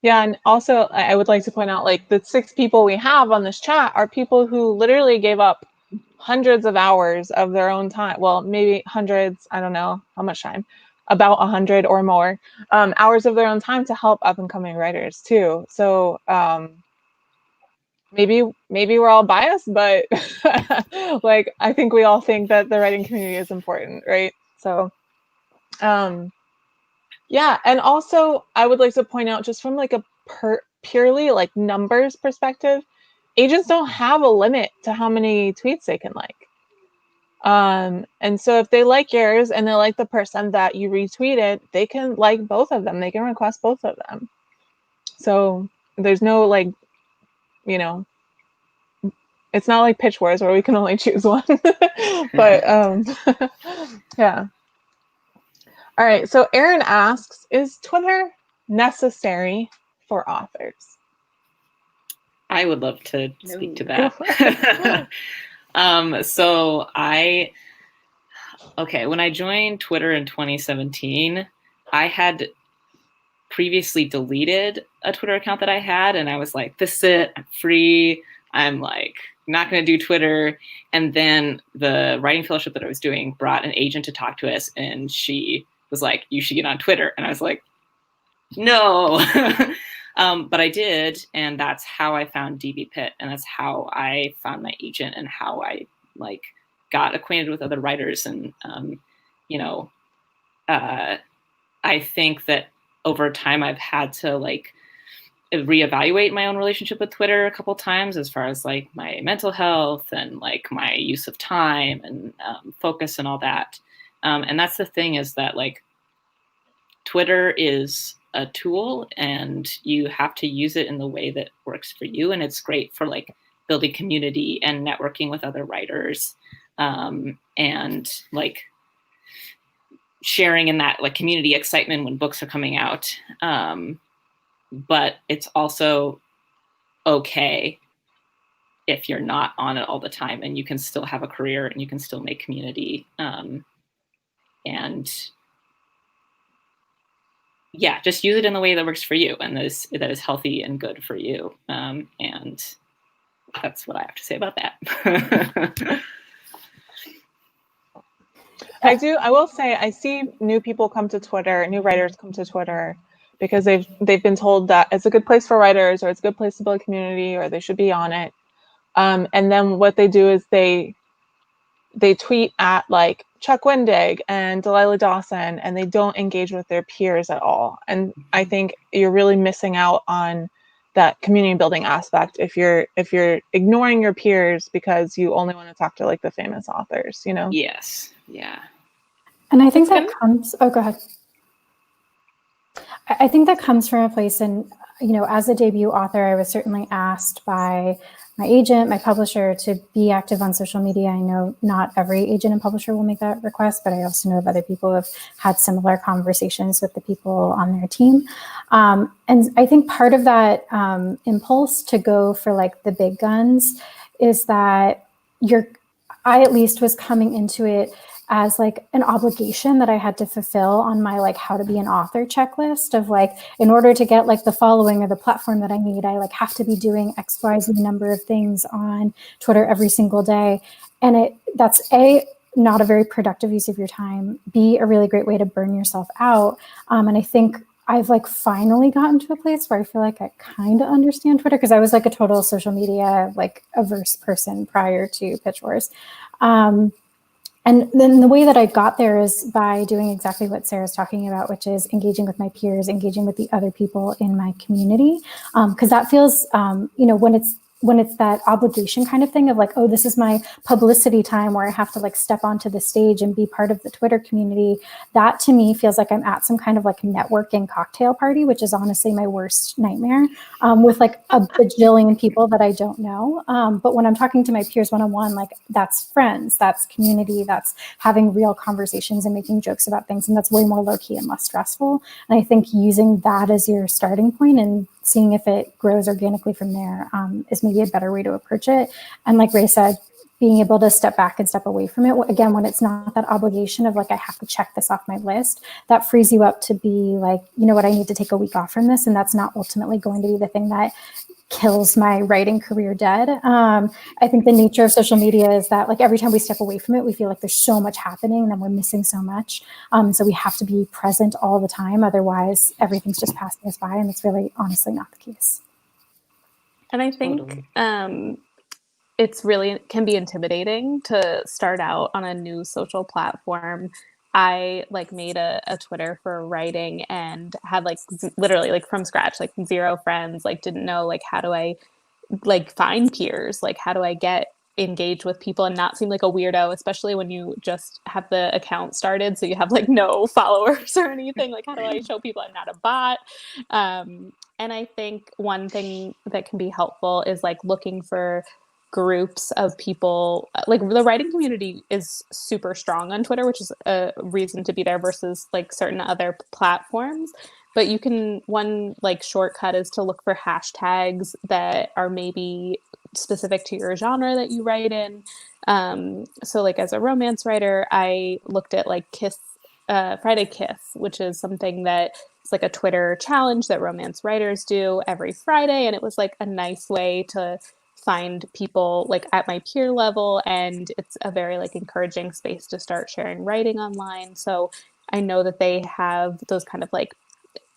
Yeah, and also I would like to point out, like, the 6 people we have on this chat are people who literally gave up hundreds of hours of their own time. Well, maybe hundreds, I don't know how much time, about 100 or more hours of their own time to help up and coming writers too. So maybe we're all biased, but like I think we all think that the writing community is important, right? So yeah, and also I would like to point out, just from like a purely like numbers perspective, agents don't have a limit to how many tweets they can like. And so if they like yours and they like the person that you retweeted, they can like both of them. They can request both of them. So there's no like, you know, it's not like Pitch Wars where we can only choose one. But yeah. All right, so Aaron asks, is Twitter necessary for authors? I would love to speak to that. So when I joined Twitter in 2017, I had previously deleted a Twitter account that I had, and I was like, this is it, I'm free, I'm like not going to do Twitter. And then the writing fellowship that I was doing brought an agent to talk to us, and she was like, you should get on Twitter. And I was like, no. But I did, and that's how I found DVpit, and that's how I found my agent, and how I like got acquainted with other writers. And I think that over time I've had to like reevaluate my own relationship with Twitter a couple times, as far as like my mental health and like my use of time and focus and all that. And that's the thing, is that like Twitter is a tool and you have to use it in the way that works for you. And it's great for like building community and networking with other writers, and like sharing in that like community excitement when books are coming out. But it's also okay if you're not on it all the time, and you can still have a career and you can still make community. And yeah, just use it in the way that works for you and that is healthy and good for you. And that's what I have to say about that. I will say, I see new people come to Twitter, new writers come to Twitter because they've been told that it's a good place for writers, or it's a good place to build a community, or they should be on it. And then what they do is they they tweet at like Chuck Wendig and Delilah Dawson, and they don't engage with their peers at all. And I think you're really missing out on that community building aspect if you're ignoring your peers because you only want to talk to like the famous authors, you know? Yes. Yeah. And I think that comes, oh, go ahead. I think that comes from a place in, you know, as a debut author, I was certainly asked by my agent, my publisher, to be active on social media. I know not every agent and publisher will make that request, but I also know of other people who have had similar conversations with the people on their team. And I think part of that impulse to go for like the big guns is that I at least was coming into it as like an obligation that I had to fulfill on my like how to be an author checklist of like, in order to get like the following or the platform that I need, I like have to be doing XYZ number of things on Twitter every single day. And that's A, not a very productive use of your time, B, a really great way to burn yourself out. And I think I've like finally gotten to a place where I feel like I kind of understand Twitter, because I was like a total social media like averse person prior to Pitch Wars. And then the way that I got there is by doing exactly what Sarah's talking about, which is engaging with my peers, engaging with the other people in my community. Because that feels, you know, when it's that obligation kind of thing of like, oh, this is my publicity time where I have to like step onto the stage and be part of the Twitter community. That to me feels like I'm at some kind of like networking cocktail party, which is honestly my worst nightmare, with like a bajillion people that I don't know. But when I'm talking to my peers one-on-one, like that's friends, that's community, that's having real conversations and making jokes about things. And that's way more low-key and less stressful. And I think using that as your starting point and seeing if it grows organically from there is maybe a better way to approach it. And like Ray said, being able to step back and step away from it, again, when it's not that obligation of like, I have to check this off my list, that frees you up to be like, you know what, I need to take a week off from this. And that's not ultimately going to be the thing that kills my writing career dead. I think the nature of social media is that like every time we step away from it, we feel like there's so much happening and then we're missing so much. So we have to be present all the time. Otherwise, everything's just passing us by, and it's really honestly not the case. And I think it's really can be intimidating to start out on a new social platform. I like made a Twitter for writing and had like literally like from scratch, like 0 friends, like didn't know like how do I like find peers, like how do I get engaged with people and not seem like a weirdo, especially when you just have the account started, so you have like no followers or anything. Like how do I show people I'm not a bot? And I think one thing that can be helpful is like looking for groups of people. Like the writing community is super strong on Twitter, which is a reason to be there versus like certain other platforms. But you can, one like shortcut is to look for hashtags that are maybe specific to your genre that you write in. So like as a romance writer, I looked at like Friday Kiss, which is something that it's like a Twitter challenge that romance writers do every Friday. And it was like a nice way to find people like at my peer level, and it's a very like encouraging space to start sharing writing online. So I know that they have those kind of like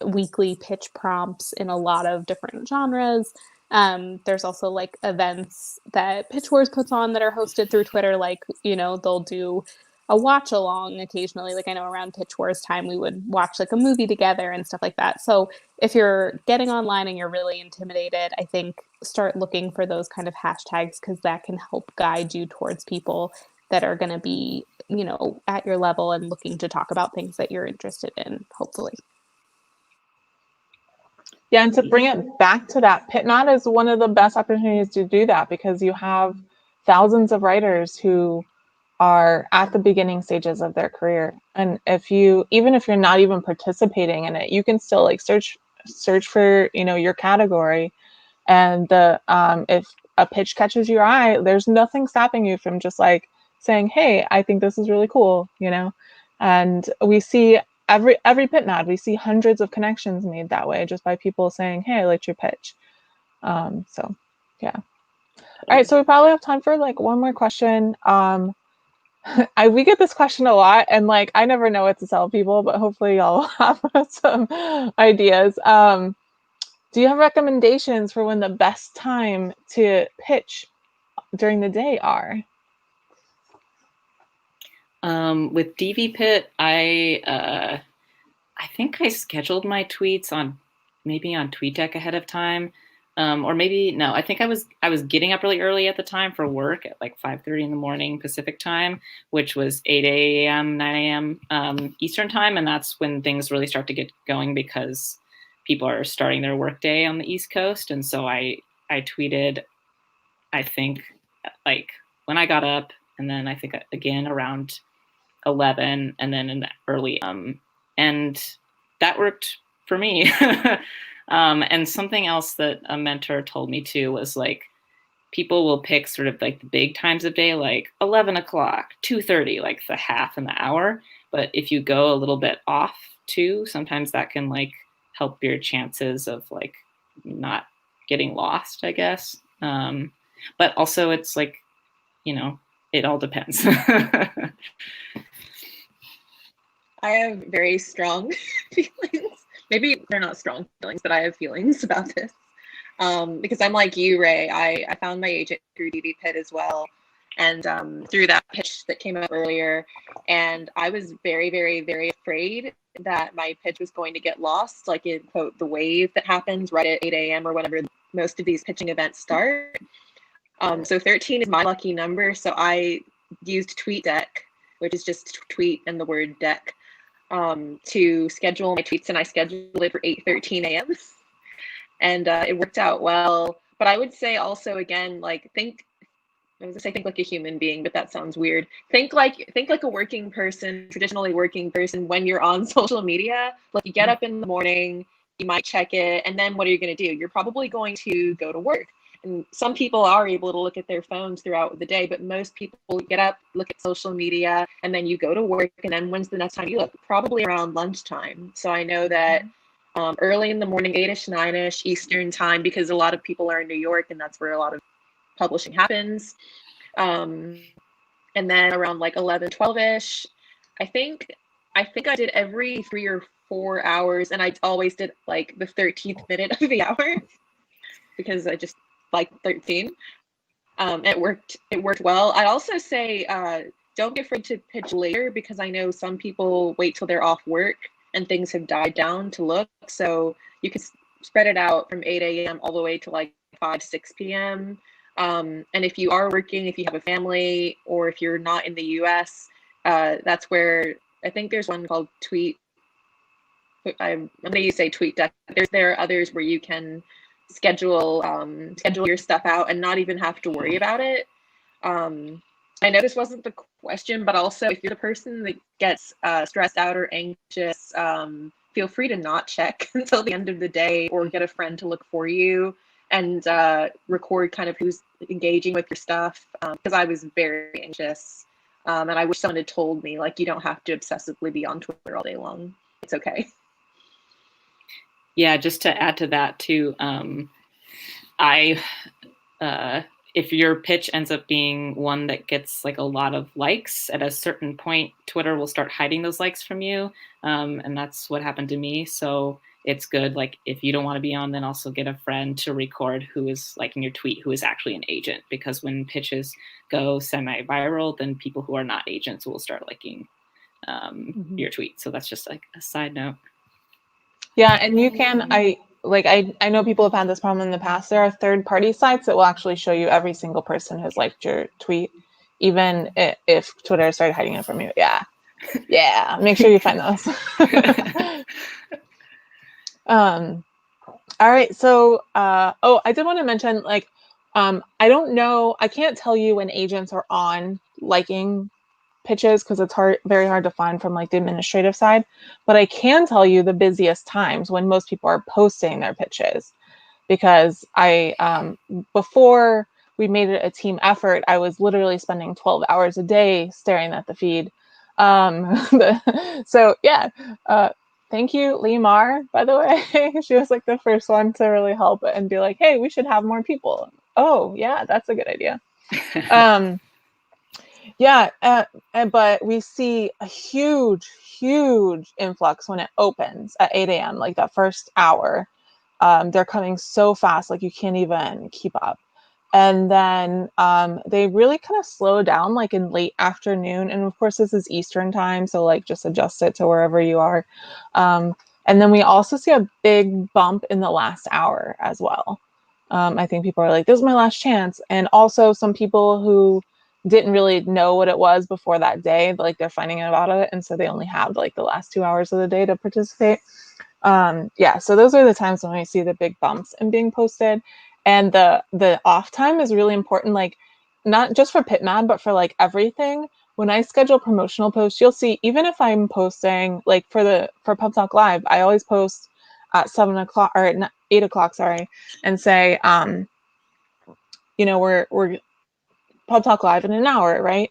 weekly pitch prompts in a lot of different genres. There's also like events that Pitch Wars puts on that are hosted through Twitter. Like, you know, they'll do a watch along occasionally. Like I know around Pitch Wars time, we would watch like a movie together and stuff like that. So if you're getting online and you're really intimidated, I think start looking for those kind of hashtags, because that can help guide you towards people that are going to be, you know, at your level and looking to talk about things that you're interested in, hopefully. Yeah, and to bring it back to that, PITMAD is one of the best opportunities to do that, because you have thousands of writers who are at the beginning stages of their career. And even if you're not even participating in it, you can still like search for, you know, your category. And if a pitch catches your eye, there's nothing stopping you from just like saying, hey, I think this is really cool, you know? And we see every PITMAD, we see hundreds of connections made that way just by people saying, hey, I liked your pitch. So yeah. All right, so we probably have time for like one more question. We get this question a lot, and like I never know what to tell people, but hopefully y'all have some ideas. Do you have recommendations for when the best time to pitch during the day are? With DVpit, I think I scheduled my tweets on TweetDeck ahead of time. Or maybe no, I think I was getting up really early at the time for work at like 5:30 in the morning Pacific time, which was 8 a.m., 9 a.m. Eastern time. And that's when things really start to get going because people are starting their workday on the East Coast. And so I tweeted, I think like when I got up, and then I think again around 11, and then in the early, and that worked for me. And something else that a mentor told me too was like, people will pick sort of like the big times of day, like 11 o'clock, 2:30, like the half and the hour. But if you go a little bit off too, sometimes that can like help your chances of like not getting lost, I guess. But also it's like, it all depends. I have very strong feelings. Maybe they're not strong feelings, but I have feelings about this. Because I'm like you, Ray. I found my agent through DVpit as well, and through that pitch that came up earlier. And I was very, very, very afraid that my pitch was going to get lost, like in quote the wave that happens right at 8 a.m. or whenever most of these pitching events start. So 13 is my lucky number. So I used TweetDeck, which is just tweet and the word deck, to schedule my tweets, and I scheduled it for 8:13 a.m. And it worked out well. But I would say also, again, like think like a human being, but that sounds weird. Think like a working person, traditionally working person, when you're on social media. Like you get up in the morning, you might check it, and then what are you going to do? You're probably going to go to work. And some people are able to look at their phones throughout the day, but most people get up, look at social media, and then you go to work. And then when's the next time you look? Probably around lunchtime. So I know that early in the morning, 8ish, 9ish Eastern time, because a lot of people are in New York, and that's where a lot of publishing happens. And then around like 11, 12ish, I think I did every 3 or 4 hours, and I always did like the 13th minute of the hour because I just like 13. It worked well. I'd also say don't be afraid to pitch later, because I know some people wait till they're off work and things have died down to look. So you can spread it out from 8 a.m. all the way to like 5, 6 p.m. And if you are working, if you have a family, or if you're not in the US, that's where I think there's one called Tweet. I'm going to say TweetDeck. There are others where you can schedule your stuff out and not even have to worry about it. I know this wasn't the question, but also if you're the person that gets stressed out or anxious, feel free to not check until the end of the day, or get a friend to look for you and record kind of who's engaging with your stuff. Because I was very anxious, and I wish someone had told me, like, you don't have to obsessively be on Twitter all day long. It's okay. Yeah, just to add to that too, if your pitch ends up being one that gets like a lot of likes, at a certain point, Twitter will start hiding those likes from you. And that's what happened to me. So it's good. Like if you don't want to be on, then also get a friend to record who is liking your tweet, who is actually an agent, because when pitches go semi-viral, then people who are not agents will start liking your tweet. So that's just like a side note. Yeah, and you can, I know people have had this problem in the past. There are third-party sites that will actually show you every single person who's liked your tweet, even if Twitter started hiding it from you. Yeah, make sure you find those. All right, so I did want to mention, like, I don't know, I can't tell you when agents are on liking pitches, because it's very hard to find from like the administrative side, but I can tell you the busiest times when most people are posting their pitches, because before we made it a team effort, I was literally spending 12 hours a day staring at the feed. So yeah, thank you, Lee Mar, by the way. She was like the first one to really help and be like, hey, we should have more people. Oh yeah, that's a good idea. Yeah, but we see a huge influx when it opens at 8 a.m., like that first hour. They're coming so fast, like you can't even keep up. And then they really kind of slow down like in late afternoon. And of course, this is Eastern time, so like just adjust it to wherever you are. And then we also see a big bump in the last hour as well. I think people are like, this is my last chance. And also some people who didn't really know what it was before that day, like they're finding out about it. And so they only have like the last 2 hours of the day to participate. Yeah, so those are the times when we see the big bumps and being posted. And the off time is really important, like not just for PITMAD, but for like everything. When I schedule promotional posts, you'll see, even if I'm posting like for Pub Talk Live, I always post at 7 o'clock or at 8 o'clock, sorry, and say, we're Pub Talk Live in an hour, right?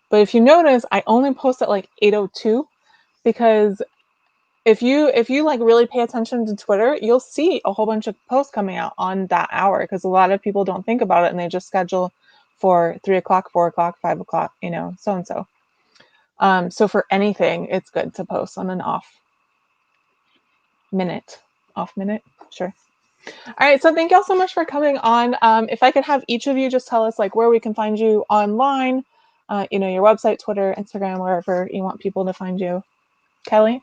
But if you notice, I only post at like 8:02, because if you like really pay attention to Twitter, you'll see a whole bunch of posts coming out on that hour, because a lot of people don't think about it and they just schedule for 3 o'clock, 4 o'clock, 5 o'clock, so and so. So for anything, it's good to post on an off minute, sure. All right, so thank y'all so much for coming on. If I could have each of you just tell us like where we can find you online, your website, Twitter, Instagram, wherever you want people to find you. Kelly?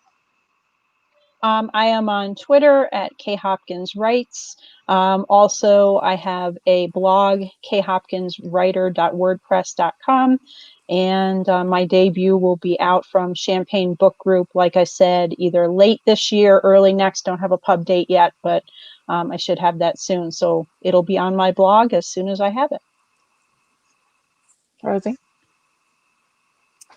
I am on Twitter at khopkinswrites. Also, I have a blog, khopkinswriter.wordpress.com. And my debut will be out from Champagne Book Group, like I said, either late this year, early next. Don't have a pub date yet, but I should have that soon. So it'll be on my blog as soon as I have it. Rosie?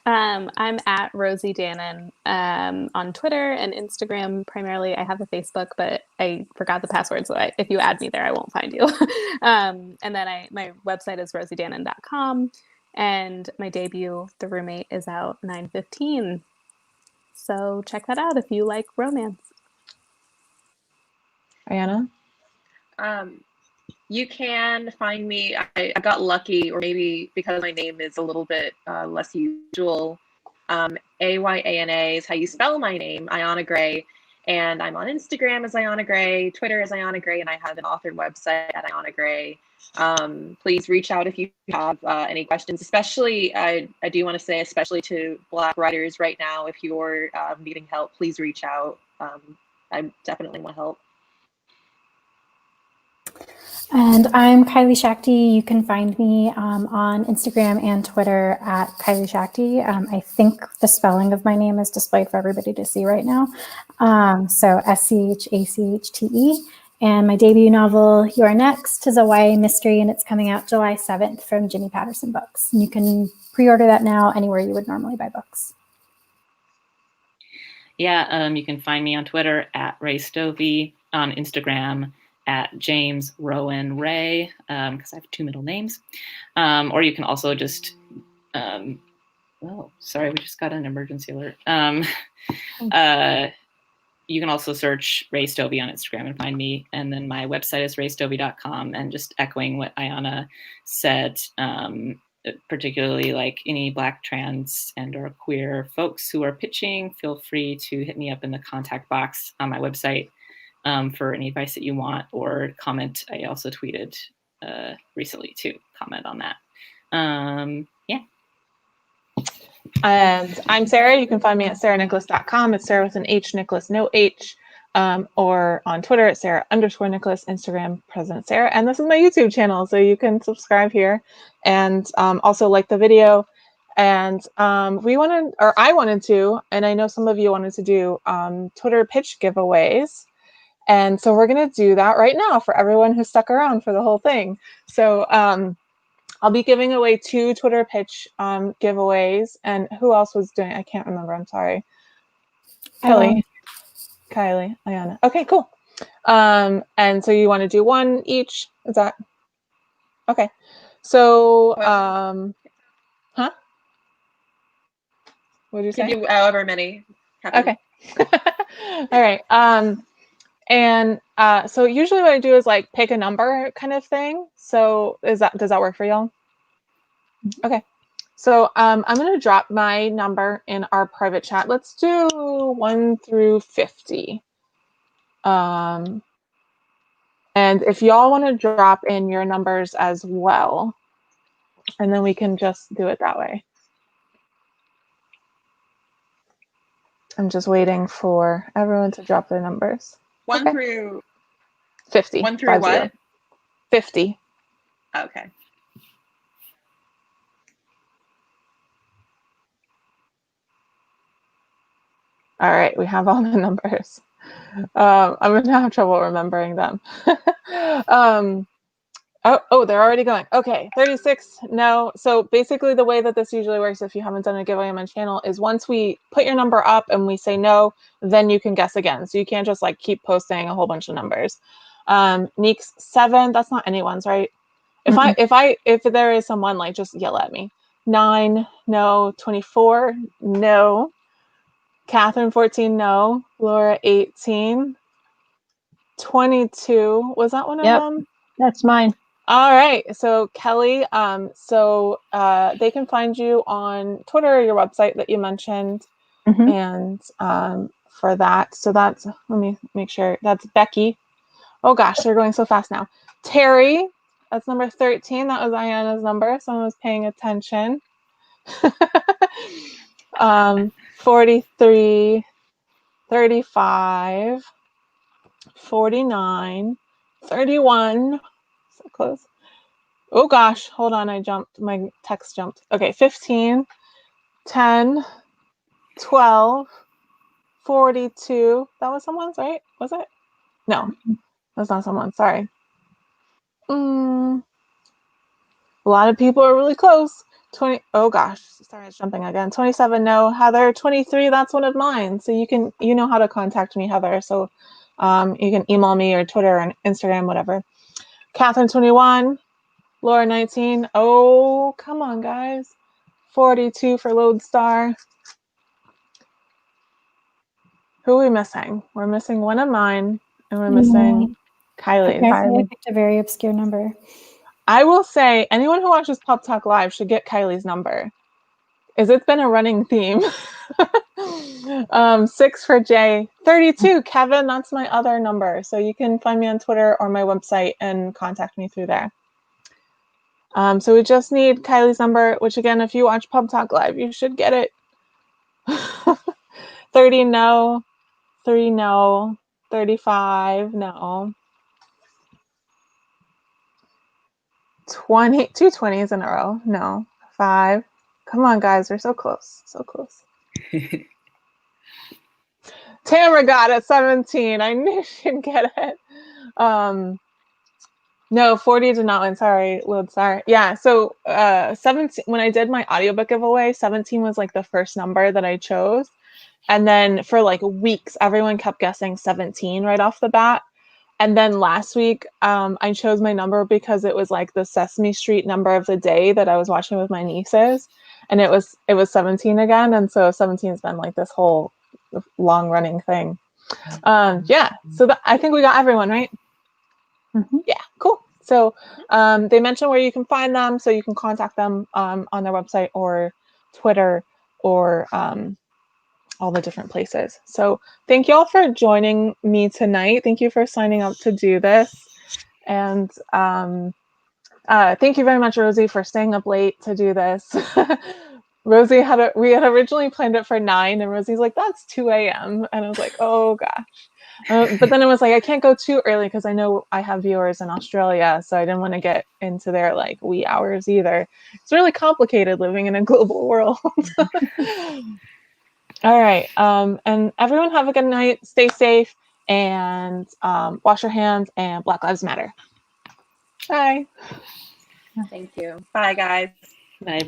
I'm at Rosie Dannon on Twitter and Instagram primarily. I have a Facebook, but I forgot the password, so if you add me there, I won't find you. And then my website is rosiedannon.com, and my debut, The Roommate, is out 9/15. So check that out if you like romance. Ayana? You can find me. I got lucky, or maybe because my name is a little bit less usual. Ayana is how you spell my name, Ayana Gray. And I'm on Instagram as Ayana Gray, Twitter as Ayana Gray, and I have an authored website at Ayana Gray. Please reach out if you have any questions, especially, I do want to say, especially to Black writers right now, if you're needing help, please reach out. I definitely want help. And I'm Kylie Shakti. You can find me on Instagram and Twitter at Kylie Shakti. I think the spelling of my name is displayed for everybody to see right now. So SCHACHTE. And my debut novel, You're Next, is a YA mystery, and it's coming out July 7th from Ginny Patterson Books. And you can pre-order that now anywhere you would normally buy books. Yeah, you can find me on Twitter at Ray Stovey, on Instagram at James Rowan Ray, because I have two middle names. Or you can also just, oh, sorry, we just got an emergency alert. You can also search Ray Stovey on Instagram and find me. And then my website is raystovey.com. And just echoing what Ayana said, particularly like any Black, trans, and or queer folks who are pitching, feel free to hit me up in the contact box on my website for any advice that you want, or comment. I also tweeted recently to comment on that. Yeah. And I'm Sarah. You can find me at sarahnicolas.com. It's Sarah with an H, Nicholas, no H. Or on Twitter at Sarah_Nicholas, Instagram, President Sarah. And this is my YouTube channel, so you can subscribe here and also like the video. And I wanted to, and I know some of you wanted to do Twitter pitch giveaways. And so we're going to do that right now for everyone who stuck around for the whole thing. So I'll be giving away 2 Twitter pitch giveaways. And who else was doing it? I can't remember. I'm sorry. Kelly, Kylie, Ayana. Okay, cool. And so you want to do one each? Is that okay? So, huh? What did you say? Can do however many. Okay. All right. And so usually what I do is like pick a number kind of thing. So does that work for y'all? Okay. So I'm going to drop my number in our private chat. Let's do 1 through 50. And if y'all want to drop in your numbers as well, and then we can just do it that way. I'm just waiting for everyone to drop their numbers. One through 50. 1 through what? 50. Okay. All right, we have all the numbers. I'm going to have trouble remembering them. Oh, they're already going. Okay, 36, no. So basically the way that this usually works, if you haven't done a giveaway on my channel, is once we put your number up and we say no, then you can guess again. So you can't just like keep posting a whole bunch of numbers. Neek's 7, that's not anyone's, right? If there is someone, like, just yell at me. 9, no. 24, no. Catherine, 14, no. Laura, 18. 22, was that one of them? That's mine. All right, so Kelly, they can find you on Twitter or your website that you mentioned. And for that, so that's, let me make sure, that's Becky. Oh gosh, they're going so fast now. Terry, that's number 13. That was Ayana's number. Someone was paying attention. 43, 35, 49, 31. So close. Oh gosh, hold on, I jumped. My text jumped. Okay, 15, 10, 12, 42. That was someone's, right? Was it? No, that's not someone. Sorry. A lot of people are really close. 20. Oh gosh, sorry, it's jumping again. 27. No. Heather, 23. That's one of mine. So you know how to contact me, Heather. So you can email me or Twitter and Instagram, whatever. Catherine, 21. Laura, 19. Oh, come on, guys. 42 for Lodestar. Who are we missing? We're missing one of mine, and we're missing Kylie's. I picked a very obscure number. I will say, anyone who watches Pop Talk Live should get Kylie's number, as it's been a running theme. 6 for Jay. 32, Kevin, that's my other number. So you can find me on Twitter or my website and contact me through there. So we just need Kylie's number, which again, if you watch Pub Talk Live, you should get it. 30, no. 3, no. 35, no. 20, 2 20s in a row, no. 5. Come on, guys, we're so close, so close. Tamara got it, 17. I knew she'd get it. No, 40 did not win. Sorry, Lodestar. Yeah, so 17, when I did my audiobook giveaway, 17 was like the first number that I chose. And then for like weeks, everyone kept guessing 17 right off the bat. And then last week, I chose my number because it was like the Sesame Street number of the day that I was watching with my nieces. And it was 17 again. And so 17 has been like this whole long running thing. Yeah, so I think we got everyone, right? Yeah, cool. So they mentioned where you can find them, so you can contact them on their website or Twitter or all the different places. So thank you all for joining me tonight. Thank you for signing up to do this. And thank you very much, Rosie, for staying up late to do this. Rosie we had originally planned it for 9, and Rosie's like, that's 2 a.m. And I was like, oh gosh. But then it was like, I can't go too early because I know I have viewers in Australia, so I didn't want to get into their like wee hours either. It's really complicated living in a global world. All right. And everyone have a good night. Stay safe and wash your hands, and Black Lives Matter. Bye. Thank you. Bye, guys. Bye.